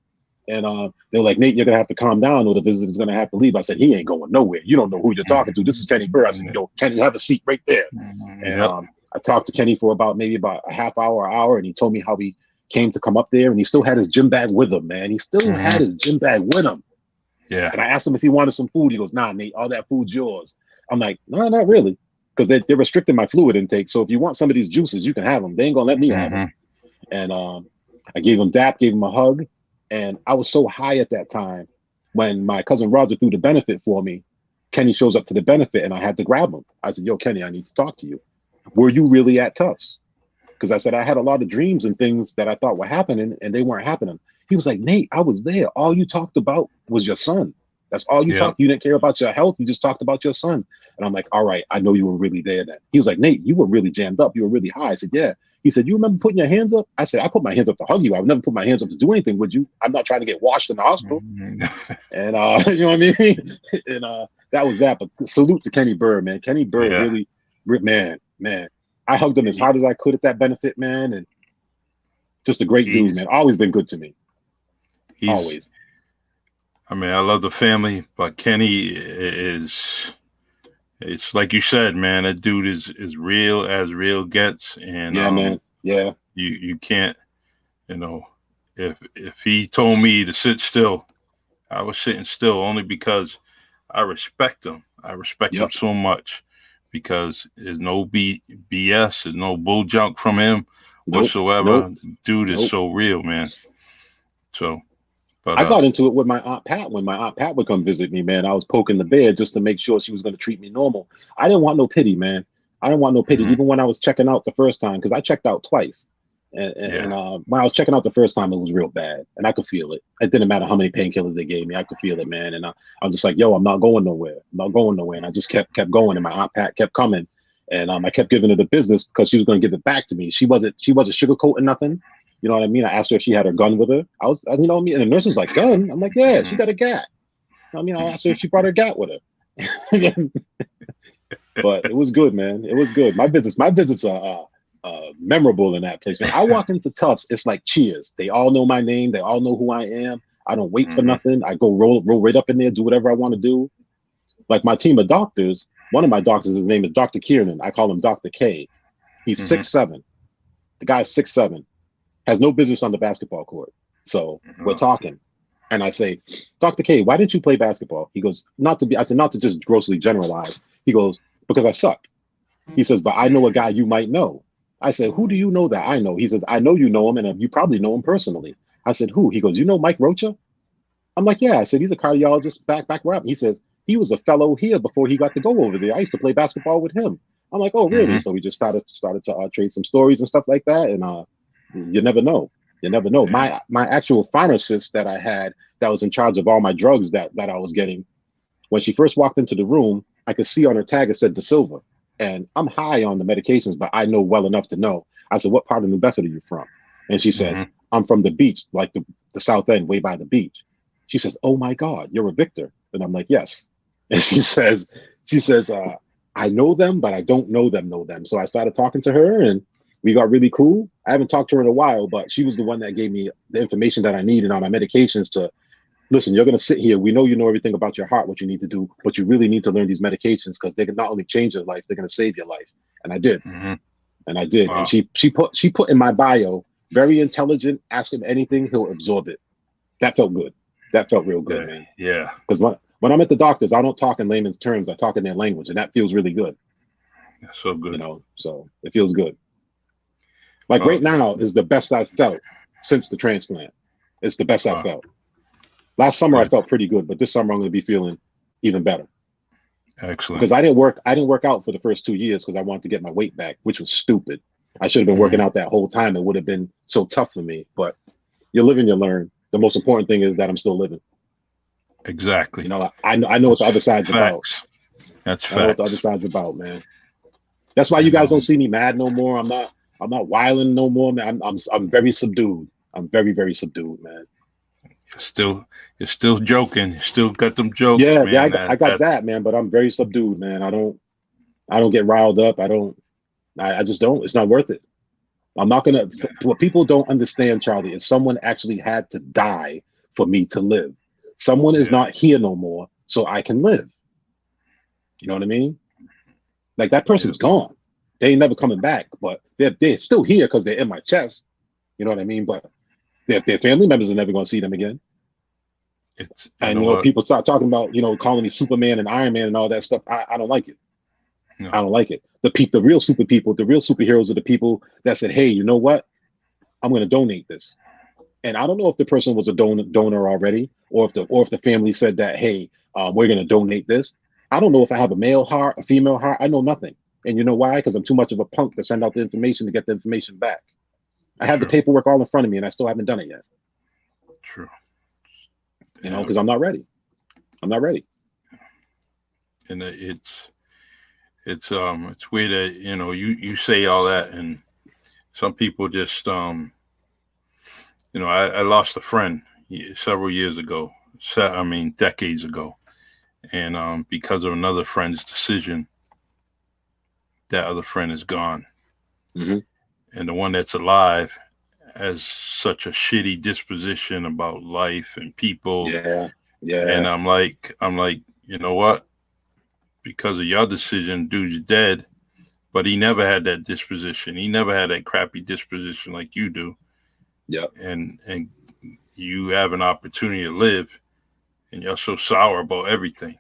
And they're like, Nate, you're gonna have to calm down, or the visitor's gonna have to leave. I said, he ain't going nowhere. You don't know who you're talking to. This is Kenny Burr. I said, yo, Kenny, have a seat right there. And Yep. I talked to Kenny for maybe about a half hour, and he told me how he came to come up there, and he still had his gym bag with him, man. He still had his gym bag with him. Yeah. And I asked him if he wanted some food. He goes, nah, Nate, all that food's yours. I'm like, no, not really. Because they're restricting my fluid intake. So if you want some of these juices, you can have them. They ain't gonna let me have them. And I gave him dap, gave him a hug. And I was so high at that time, when my cousin Roger threw the benefit for me, Kenny shows up to the benefit, and I had to grab him. I said, yo, Kenny, I need to talk to you. Were you really at Tufts? Because I said I had a lot of dreams and things that I thought were happening, and they weren't happening. He was like, Nate, I was there. All you talked about was your son. That's all you Yep. talked. You didn't care about your health. You just talked about your son. And I'm like, all right, I know you were really there then. He was like, Nate, you were really jammed up. You were really high. I said, yeah. He said, you remember putting your hands up? I said, I put my hands up to hug you. I would never put my hands up to do anything. Would you? I'm not trying to get washed in the hospital. And you know what I mean? And that was that. But salute to Kenny Burr, man. Kenny Burr Yeah. really, man. I hugged him as hard as I could at that benefit, man. And just a great dude, man. Always been good to me. Always. I mean, I love the family, but Kenny is, it's like you said, man, that dude is real as real gets. And yeah, man. Yeah. You can't, you know, if he told me to sit still, I was sitting still, only because I respect him. I respect him so much, because there's no BS, there's no bull junk from him whatsoever. Dude is so real, man. So, but I got into it with my Aunt Pat. When my Aunt Pat would come visit me, man, I was poking the bear just to make sure she was going to treat me normal. I didn't want no pity, man. I didn't want no pity, even when I was checking out the first time, because I checked out twice. And when I was checking out the first time, it was real bad, and I could feel it. It didn't matter how many painkillers they gave me, I could feel it, man. And I'm just like, yo, I'm not going nowhere. I'm not going nowhere. And I just kept going, and my Aunt Pat kept coming, and I kept giving her the business because she was going to give it back to me. She wasn't sugarcoating nothing. You know what I mean? I asked her if she had her gun with her. I was, you know what I mean? And the nurse was like, gun? I'm like, yeah, she got a gat. I mean, I asked her if she brought her gat with her. But it was good, man. It was good. My visits are memorable in that place. When I walk into Tufts, it's like Cheers. They all know my name. They all know who I am. I don't wait for nothing. I go roll right up in there, do whatever I want to do. Like my team of doctors, one of my doctors, his name is Dr. Kiernan. I call him Dr. K. He's 6'7". The guy's 6'7". Has no business on the basketball court. So we're talking. And I say, Dr. K, why didn't you play basketball? He goes, I said, not to just grossly generalize. He goes, because I suck. He says, but I know a guy you might know. I said, who do you know that I know? He says, I know you know him, and you probably know him personally. I said, who? He goes, you know Mike Rocha? I'm like, yeah. I said, he's a cardiologist back where I'm. He says, he was a fellow here before he got to go over there. I used to play basketball with him. I'm like, oh, really? So we just started to trade some stories and stuff like that. And you never know. You never know. Damn. My actual pharmacist that I had that was in charge of all my drugs that I was getting, when she first walked into the room, I could see on her tag it said De Silva. And I'm high on the medications, but I know well enough to know. I said, what part of New Bedford are you from? And she says, Mm-hmm. I'm from the beach, like the South End, way by the beach. She says, oh my God, you're a Victor. And I'm like, yes. And she says, I know them, but I don't know them. So I started talking to her and we got really cool. I haven't talked to her in a while, but she was the one that gave me the information that I needed on my medications to listen. You're going to sit here. We know you know everything about your heart, what you need to do, but you really need to learn these medications because they can not only change your life, they're going to save your life. And I did. Mm-hmm. And I did. And Wow. she put in my bio, very intelligent, ask him anything, he'll absorb it. That felt good. That felt real good, man. Yeah. Because when I'm at the doctors, I don't talk in layman's terms. I talk in their language, and that feels really good. So good. So it feels good. Like right now is the best I've felt since the transplant. It's the best I've felt. Last summer I felt pretty good, but this summer I'm going to be feeling even better. Excellent. Because I didn't work out for the first 2 years because I wanted to get my weight back, which was stupid. I should have been working out that whole time. It would have been so tough for me. But you live and you learn. The most important thing is that I'm still living. Exactly. I know what the other side's about. That's facts. I know what the other side's about, man. That's why you guys don't see me mad no more. I'm not wilding no more, man. I'm very subdued. I'm very, very subdued, man. You're still joking. You still got them jokes, yeah, man. Yeah, I got that, man. But I'm very subdued, man. I don't get riled up. I just don't. It's not worth it. I'm not gonna. What people don't understand, Charlie, is someone actually had to die for me to live. Someone is not here no more, so I can live. You know what I mean? Like that person's gone. They ain't never coming back, but they're still here because they're in my chest. You know what I mean? But their family members are never going to see them again. People start talking about calling me Superman and Iron Man and all that stuff. I don't like it. No. I don't like it. The real super people, the real superheroes are the people that said, "Hey, you know what? I'm going to donate this." And I don't know if the person was a donor already, or if the family said that, "Hey, we're going to donate this." I don't know if I have a male heart, a female heart. I know nothing. And you know why? Because I'm too much of a punk to send out the information to get the information back. I have the paperwork all in front of me, and I still haven't done it yet. True. Because I'm not ready. I'm not ready. And it's weird that you say all that, and some people just I lost a friend several years ago. Decades ago, and because of another friend's decision, that other friend is gone. Mm-hmm. And the one that's alive has such a shitty disposition about life and people. Yeah. And I'm like, you know what? Because of your decision, dude's dead. But he never had that disposition. He never had that crappy disposition like you do. Yeah. And you have an opportunity to live, and you're so sour about everything,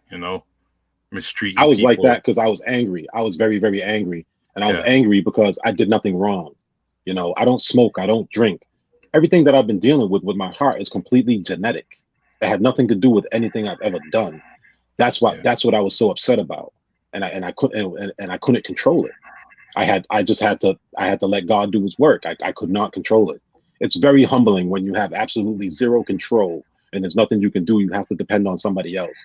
mistreating. I was people. like that because I was angry. I was very, very angry. And I was angry because I did nothing wrong. I don't smoke. I don't drink. Everything that I've been dealing with my heart is completely genetic. It had nothing to do with anything I've ever done. That's what I was so upset about. And I couldn't control it. I had to let God do his work. I could not control it. It's very humbling when you have absolutely zero control and there's nothing you can do. You have to depend on somebody else.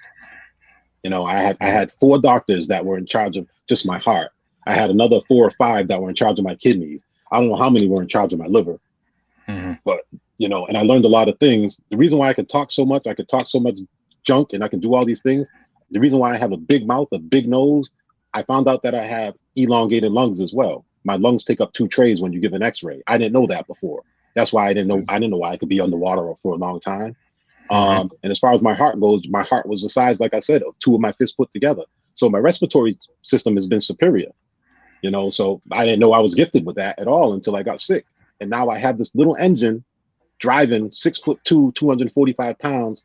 I had 4 doctors that were in charge of just my heart. I had another 4 or 5 that were in charge of my kidneys. I don't know how many were in charge of my liver. Mm-hmm. But and I learned a lot of things. The reason why I could talk so much junk, and I can do all these things. The reason why I have a big mouth, a big nose, I found out that I have elongated lungs as well. My lungs take up 2 trays when you give an X-ray. I didn't know that before. That's why I didn't know why I could be underwater for a long time. And as far as my heart goes, my heart was the size, like I said, of 2 of my fists put together. So my respiratory system has been superior. So I didn't know I was gifted with that at all until I got sick. And now I have this little engine driving 6'2", 245 pounds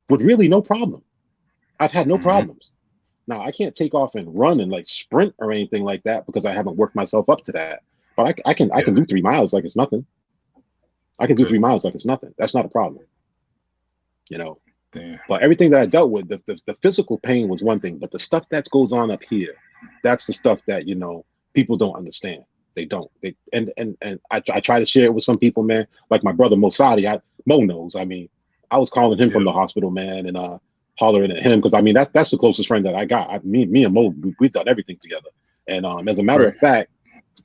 with really no problem. I've had no problems. Now I can't take off and run and like sprint or anything like that because I haven't worked myself up to that. But I can do 3 miles like it's nothing. I can do 3 miles like it's nothing. That's not a problem. Damn. But everything that I dealt with, the physical pain was one thing, but the stuff that goes on up here, that's the stuff that people don't understand. They don't. I try to share it with some people, man. Like my brother Mosadi, Mo knows. I mean, I was calling him from the hospital, man, and hollering at him because I mean that's the closest friend that I got. Me and Mo, we've done everything together. And as a matter of fact,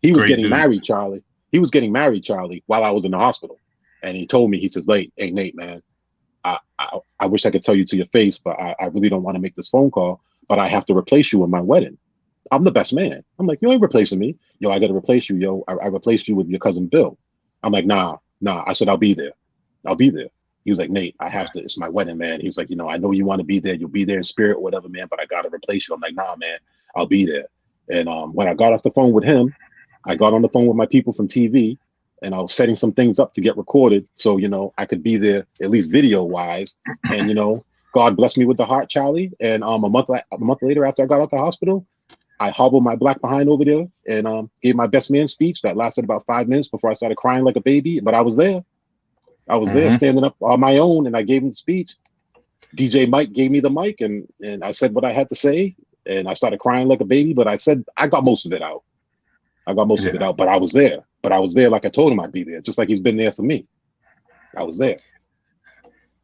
he was getting married, Charlie. He was getting married, Charlie, while I was in the hospital. And he told me, he says, hey, Nate, man, I wish I could tell you to your face, but I really don't want to make this phone call, but I have to replace you in my wedding. I'm the best man. I'm like, you ain't replacing me. Yo, I got to replace you, yo. I replaced you with your cousin Bill. I'm like, nah. I said, I'll be there. I'll be there. He was like, Nate, I have to. It's my wedding, man. He was like, you know, I know you want to be there. You'll be there in spirit or whatever, man, but I got to replace you. I'm like, nah, man, I'll be there. And when I got off the phone with him, I got on the phone with my people from TV, and I was setting some things up to get recorded. So, you know, I could be there at least video wise. And, you know, God blessed me with the heart, Charlie. And a month later, after I got out the hospital, I hobbled my black behind over there and gave my best man speech that lasted about 5 minutes before I started crying like a baby. But I was there. I was there standing up on my own, and I gave him the speech. DJ Mike gave me the mic, and I said what I had to say, and I started crying like a baby. But I said I got most of it out. But I was there. But I was there like I told him I'd be there, just like he's been there for me. I was there.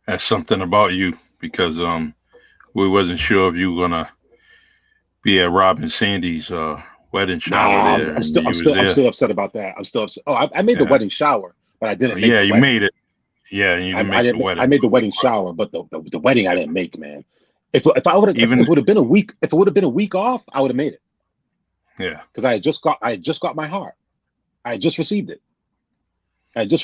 That's something about you, because we wasn't sure if you were gonna be at Rob and Sandy's wedding shower there. I'm still upset about that. I'm still upset. Oh, I made the wedding shower, but I didn't make the wedding. Made it. Yeah, you didn't make the wedding. I made the wedding shower, but the wedding I didn't make, man. If it would have been a week off, I would have made it. Yeah, because I had just got my heart. I had just received it. Because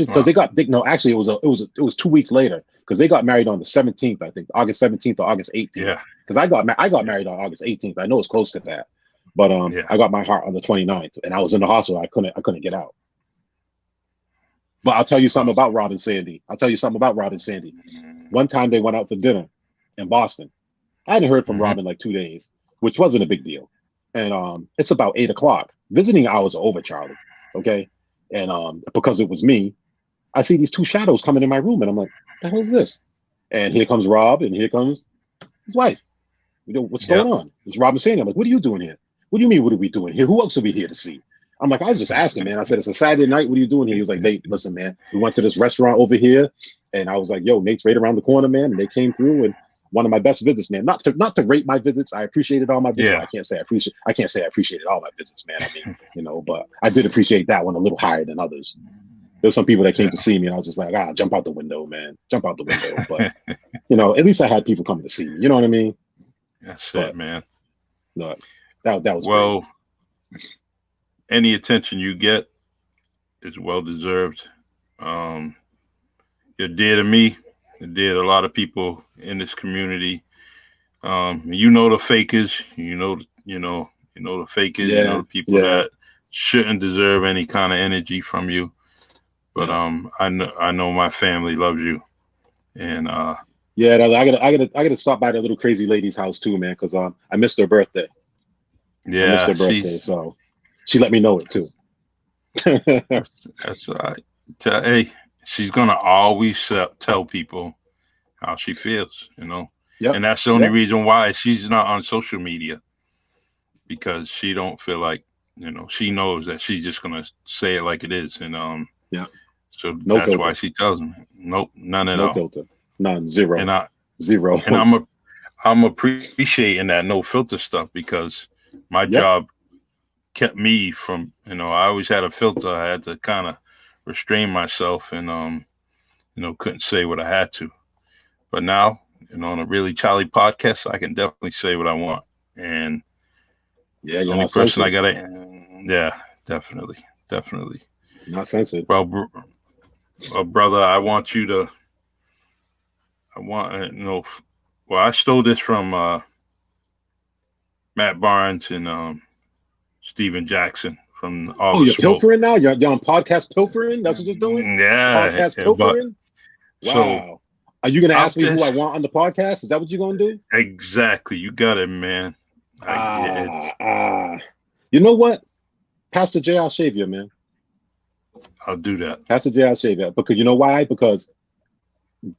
actually it was 2 weeks later, because they got married on the 17th, I think, August 17th or August 18th. Yeah. Because I got married on August 18th. I know it's close to that, but I got my heart on the 29th, and I was in the hospital. I couldn't get out. But I'll tell you something about Rod and Sandy. One time they went out for dinner in Boston. I hadn't heard from Rob in like 2 days, which wasn't a big deal. And it's about 8 o'clock. Visiting hours are over, Charlie. Okay. And because it was me, I see these two shadows coming in my room, and I'm like, "The hell is this?" And here comes Rob, and here comes his wife. You know, what's going on? It's Rob and Sandy. I'm like, "What are you doing here?" "What do you mean, what are we doing here? Who else are we here to see?" I'm like, "I was just asking, man." I said, "It's a Saturday night. What are you doing here?" He was like, "Nate, listen, man, we went to this restaurant over here." And I was like, "Yo, Nate's right around the corner, man." And they came through, and one of my best visits, man. Not to rate my visits. I appreciated all my visits. Yeah. I can't say I appreciated all my visits, man. I mean, you know, but I did appreciate that one a little higher than others. There's some people that came to see me, and I was just like, jump out the window, man. Jump out the window. But you know, at least I had people coming to see me. You know what I mean? That's it, man. No, that was well. Great. Any attention you get is well deserved. You're dear to me. You're dear to a lot of people in this community. You know the fakers. You know the fakers. Yeah, you know the people that shouldn't deserve any kind of energy from you. But I know my family loves you, and I gotta stop by that little crazy lady's house too, man, because I missed her birthday. Yeah, I missed her birthday, so she let me know it too. That's right. Hey, she's gonna always tell people how she feels, you know. Yep. And that's the only reason why she's not on social media, because she don't feel like, you know, she knows that she's just gonna say it like it is, and so that's filter. Why she tells me, nope, none at all. No filter, none, zero, and zero. And I'm appreciating that no filter stuff, because my job kept me from, you know, I always had a filter. I had to kind of restrain myself, and you know, couldn't say what I had to. But now, you know, on a Really Charlie podcast, I can definitely say what I want. And the only person I gotta, definitely. Not censored. Well, brother, I want, you know, well, I stole this from Matt Barnes and Steven Jackson from all the you're smoke. Pilfering now? You're on podcast pilfering? That's what you're doing? Yeah. Podcast pilfering? Wow. So, are you going to ask me who I want on the podcast? Is that what you're going to do? Exactly. You got it, man. You know what? Pastor J, I'll shave you, man. I'll do that. Pastor J, I'll shave you. Because you know why? Because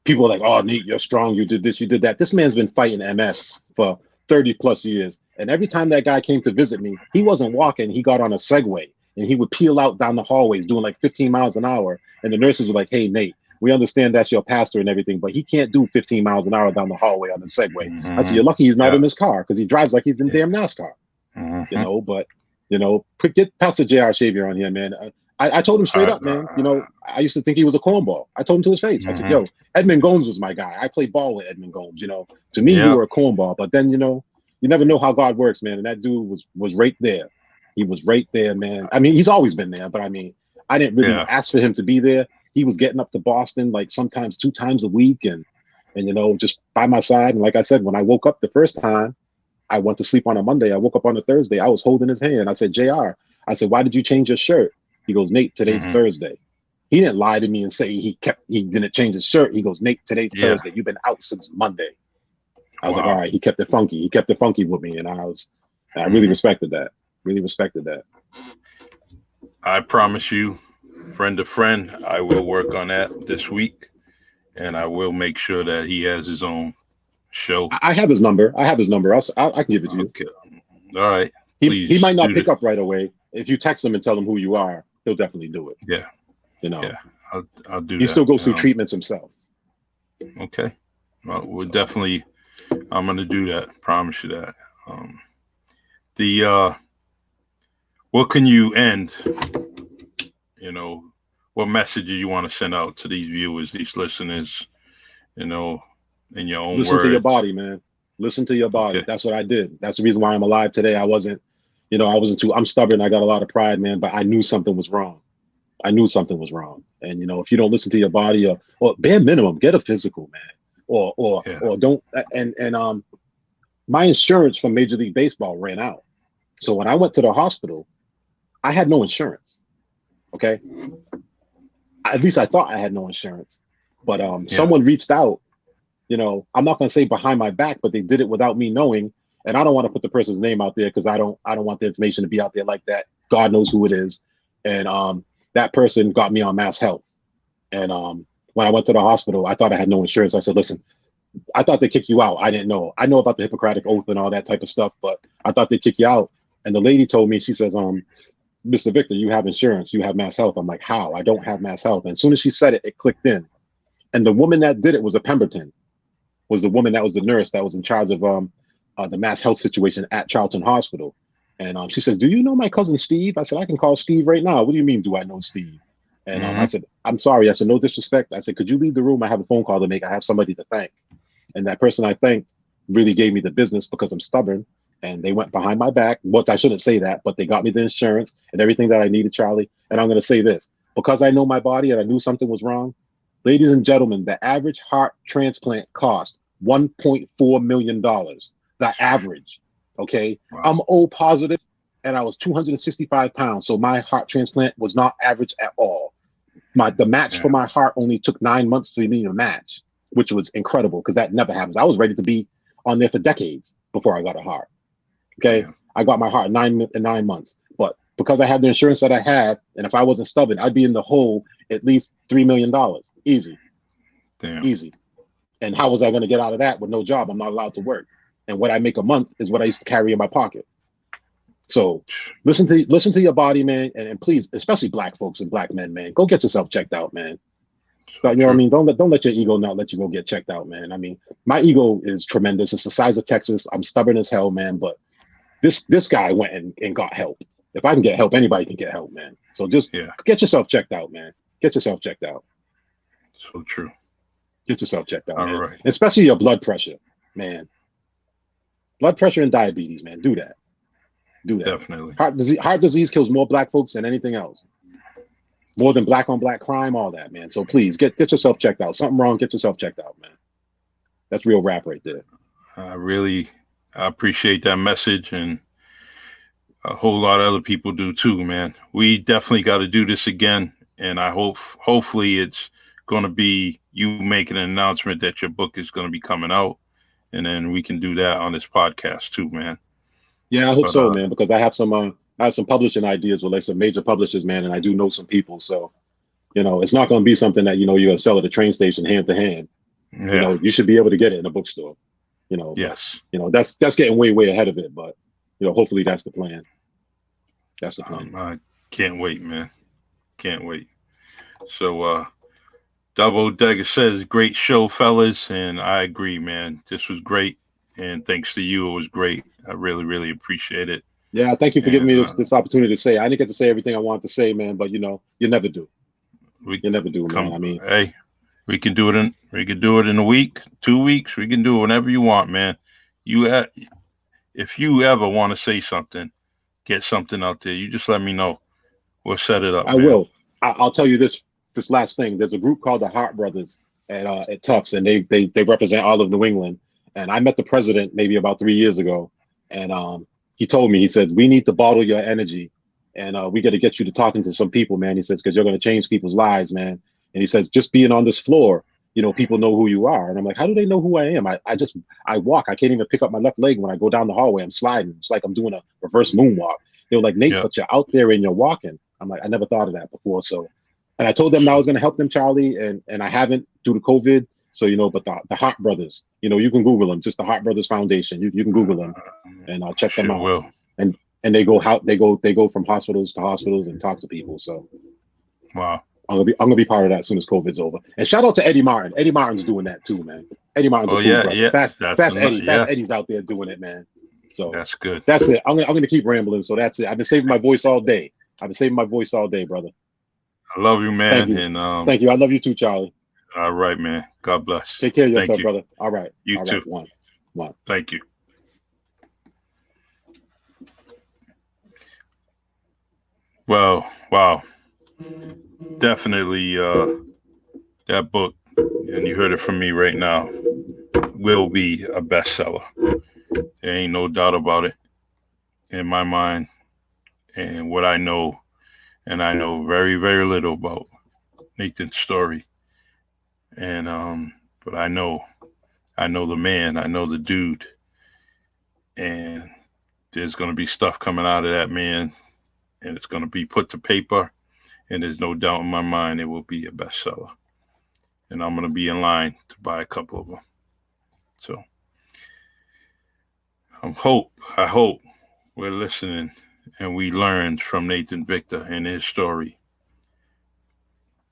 people are like, "Oh, Nate, you're strong. You did this, you did that." This man's been fighting MS for 30 plus years. And every time that guy came to visit me, he wasn't walking. He got on a Segway. and he would peel out down the hallways doing like 15 miles an hour. And the nurses were like, "Hey, Nate, we understand that's your pastor and everything, but he can't do 15 miles an hour down the hallway on the Segway." I said, "You're lucky he's not in his car because he drives like he's in damn NASCAR." But get Pastor J.R. Xavier on here, man. I told him straight up, man. I used to think he was a cornball. I told him to his face. I said, "Yo, Edmund Gomes was my guy. I played ball with Edmund Gomes. To me, you were a cornball, but then you never know how God works, man. And that dude was right there. He was right there, man. I mean, he's always been there, but I mean, I didn't really ask for him to be there. He was getting up to Boston like sometimes 2 times a week, and just by my side. And like I said, when I woke up the first time, I went to sleep on a Monday. I woke up on a Thursday. I was holding his hand. I said, "JR," I said, "why did you change your shirt?" He goes, "Nate, today's Thursday." He didn't lie to me and say he didn't change his shirt. He goes, "Nate, today's Thursday. You've been out since Monday." I was like, all right, he kept it funky. He kept it funky with me. And I really respected that. Really respected that. I promise you, friend to friend, I will work on that this week. And I will make sure that he has his own show. I have his number. I can give it to you. Okay. All right. He might not pick up right away. If you text him and tell him who you are, he'll definitely do it. Yeah. Yeah. I'll do that. He still goes through treatments himself. Okay. Well, I'm going to do that. Promise you that. What can you end? What message do you want to send out to these viewers, these listeners? In your own Listen words. to your body, man. Listen to your body. Okay. That's what I did. That's the reason why I'm alive today. I'm stubborn. I got a lot of pride, man, but I knew something was wrong. And if you don't listen to your body or bare minimum, get a physical, man. Or don't. And my insurance from Major League Baseball ran out. So when I went to the hospital, I had no insurance. Okay. At least I thought I had no insurance, but someone reached out, I'm not going to say behind my back, but they did it without me knowing. And I don't want to put the person's name out there because I don't want the information to be out there like that. God knows who it is. And that person got me on Mass Health. And when I went to the hospital, I thought I had no insurance. I said, "Listen, I thought they kick you out. I didn't know. I know about the Hippocratic Oath and all that type of stuff, but I thought they kick you out." And the lady told me, she says, "Mr. Victor, you have insurance. You have Mass Health." I'm like, "How? I don't have Mass Health." And as soon as she said it, it clicked in. And the woman that did it was a Pemberton, was the woman that was the nurse that was in charge of the Mass Health situation at Charlton Hospital. And she says, "Do you know my cousin Steve?" I said, "I can call Steve right now." "What do you mean, do I know Steve?" And I said, "I'm sorry." I said, "No disrespect." I said, "Could you leave the room? I have a phone call to make. I have somebody to thank." And that person I thanked really gave me the business because I'm stubborn. And they went behind my back. Which I shouldn't say that, but they got me the insurance and everything that I needed, Charlie. And I'm going to say this, because I know my body and I knew something was wrong. Ladies and gentlemen, the average heart transplant cost $1.4 million. The average. Okay. Wow. I'm O positive and I was 265 pounds. So my heart transplant was not average at all. The match for my heart only took 9 months for me to match, which was incredible because that never happens. I was ready to be on there for decades before I got a heart. Okay. Yeah. I got my heart in 9 months, but because I had the insurance that I had, and if I wasn't stubborn, I'd be in the hole at least $3 million. Easy. Damn. Easy. And how was I going to get out of that with no job? I'm not allowed to work. And what I make a month is what I used to carry in my pocket. So listen to your body, man. And please, especially black folks and black men, man, go get yourself checked out, man. So, you know what I mean? Don't let your ego not let you go get checked out, man. I mean, my ego is tremendous. It's the size of Texas. I'm stubborn as hell, man. But this guy went and got help. If I can get help, anybody can get help, man. So just get yourself checked out, man. Get yourself checked out. So true. Get yourself checked out, all man. Right. Especially your blood pressure, man. Blood pressure and diabetes, man. Do that. Do that. Definitely. Heart disease kills more black folks than anything else. More than black on black crime, all that, man. So please get yourself checked out. Something wrong, get yourself checked out, man. That's real rap right there. I appreciate that message, and a whole lot of other people do too, man. We definitely got to do this again, and I hopefully it's going to be you making an announcement that your book is going to be coming out, and then we can do that on this podcast too, man. Yeah, I hope so, man, because I have some publishing ideas with like some major publishers, man, and I do know some people. So, it's not going to be something that, you're going to sell at a train station hand to hand. Yeah. You should be able to get it in a bookstore, Yes. But, that's getting way, way ahead of it. But, hopefully that's the plan. That's the plan. I Can't wait, man. Can't wait. So, Double Decker says, great show, fellas. And I agree, man. This was great. And thanks to you, it was great. I really, really appreciate it. Yeah, thank you for giving And me this opportunity to say. I didn't get to say everything I wanted to say, man. But you never do. we You never do, man. come, I mean, hey, we can do it in a week, 2 weeks. We can do it whenever you want, man. You, if you ever want to say something, get something out there, you just let me know. We'll set it up, I man. will. I'll tell you this last thing. There's a group called the Hart Brothers at Tufts, and they represent all of New England. And I met the president maybe about 3 years ago, and he told me, he says, we need to bottle your energy, and we got to get you to talking to some people, man. He says, because you're going to change people's lives, man. And he says, just being on this floor, people know who you are. And I'm like, how do they know who I am? I walk. I can't even pick up my left leg when I go down the hallway. I'm sliding. It's like I'm doing a reverse moonwalk. They were like, Nate, Yeah, but you're out there and you're walking. I'm like, I never thought of that before. So, and I told them that I was going to help them, Charlie, and I haven't due to COVID. So, but the Hart Brothers, you can Google them, just the Hart Brothers Foundation. You can Google them and I'll check them sure out. will. And they go from hospitals to hospitals and talk to people. So Wow. I'm gonna be part of that as soon as COVID's over. And shout out to Eddie Martin. Eddie Martin's doing that too, man. Eddie Martin's a Oh cool yeah, brother. yeah. Fast Eddie. Fast Yes. Eddie's out there doing it, man. So That's good. that's it. I'm gonna keep rambling. So that's it. I've been saving my voice all day. Brother. I love you, Thank man. you. And Thank you. I love you too, Charlie. all right, man. God bless. Take care of Thank yourself, you. brother. All right. You All too. right. One. Thank you. Well, wow. Definitely that book, and you heard it from me right now, will be a bestseller. There ain't no doubt about it in my mind. And what I know, and I know very, very little about Nathan's story. And but I know the man, I know the dude, and there's gonna be stuff coming out of that man, and it's gonna be put to paper, and there's no doubt in my mind it will be a bestseller. And I'm gonna be in line to buy a couple of them. So I hope we're listening and we learned from Nathan Victor and his story.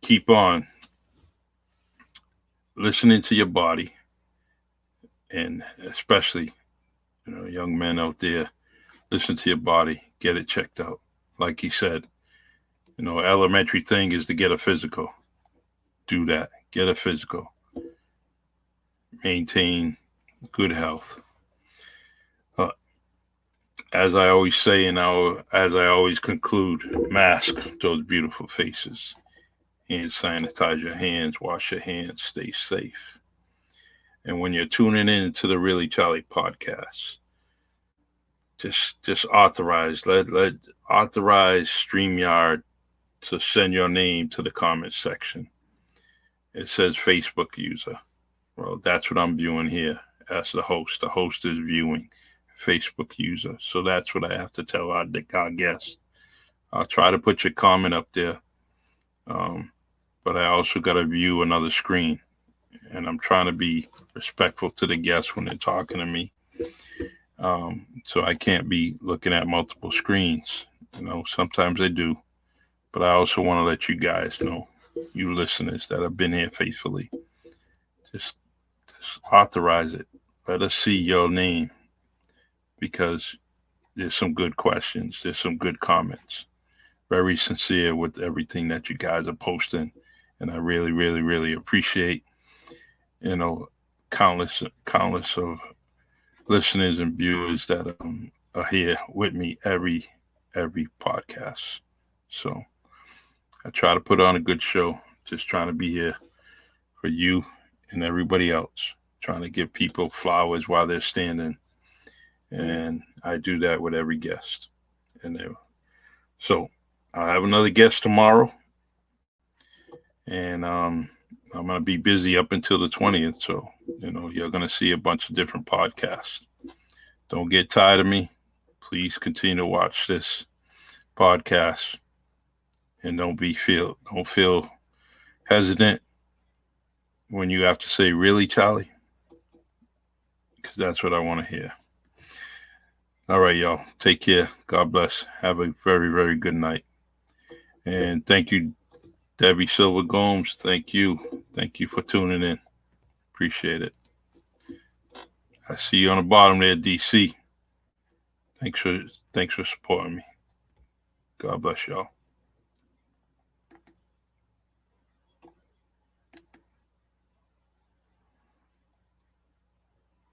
Keep on listening to your body, and especially, young men out there, listen to your body, get it checked out. Like he said, elementary thing is to get a physical. Do that. Get a physical. Maintain good health. As I always say, as I always conclude, mask those beautiful faces. Hand sanitize your hands, wash your hands, stay safe. And when you're tuning in to the Really Charlie podcast, just authorize, let authorize StreamYard to send your name to the comment section. It says Facebook user. Well, that's what I'm viewing here as the host. The host is viewing Facebook user. So that's what I have to tell our guests. I'll try to put your comment up there. But I also got to view another screen. And I'm trying to be respectful to the guests when they're talking to me. So I can't be looking at multiple screens. Sometimes I do. But I also want to let you guys know, you listeners that have been here faithfully, just authorize it. Let us see your name, because there's some good questions. There's some good comments. Very sincere with everything that you guys are posting. And I really, really, really appreciate, countless of listeners and viewers that are here with me every podcast. So I try to put on a good show, just trying to be here for you and everybody else, trying to give people flowers while they're standing. And I do that with every guest. So I'll have another guest tomorrow. And I'm going to be busy up until the 20th. So, you're going to see a bunch of different podcasts. Don't get tired of me. Please continue to watch this podcast. And don't feel hesitant when you have to say, really, Charlie? Because that's what I want to hear. All right, y'all. Take care. God bless. Have a very, very good night. And thank you, Debbie Silver Gomes. Thank you. Thank you for tuning in. Appreciate it. I see you on the bottom there, DC. Thanks for supporting me. God bless y'all.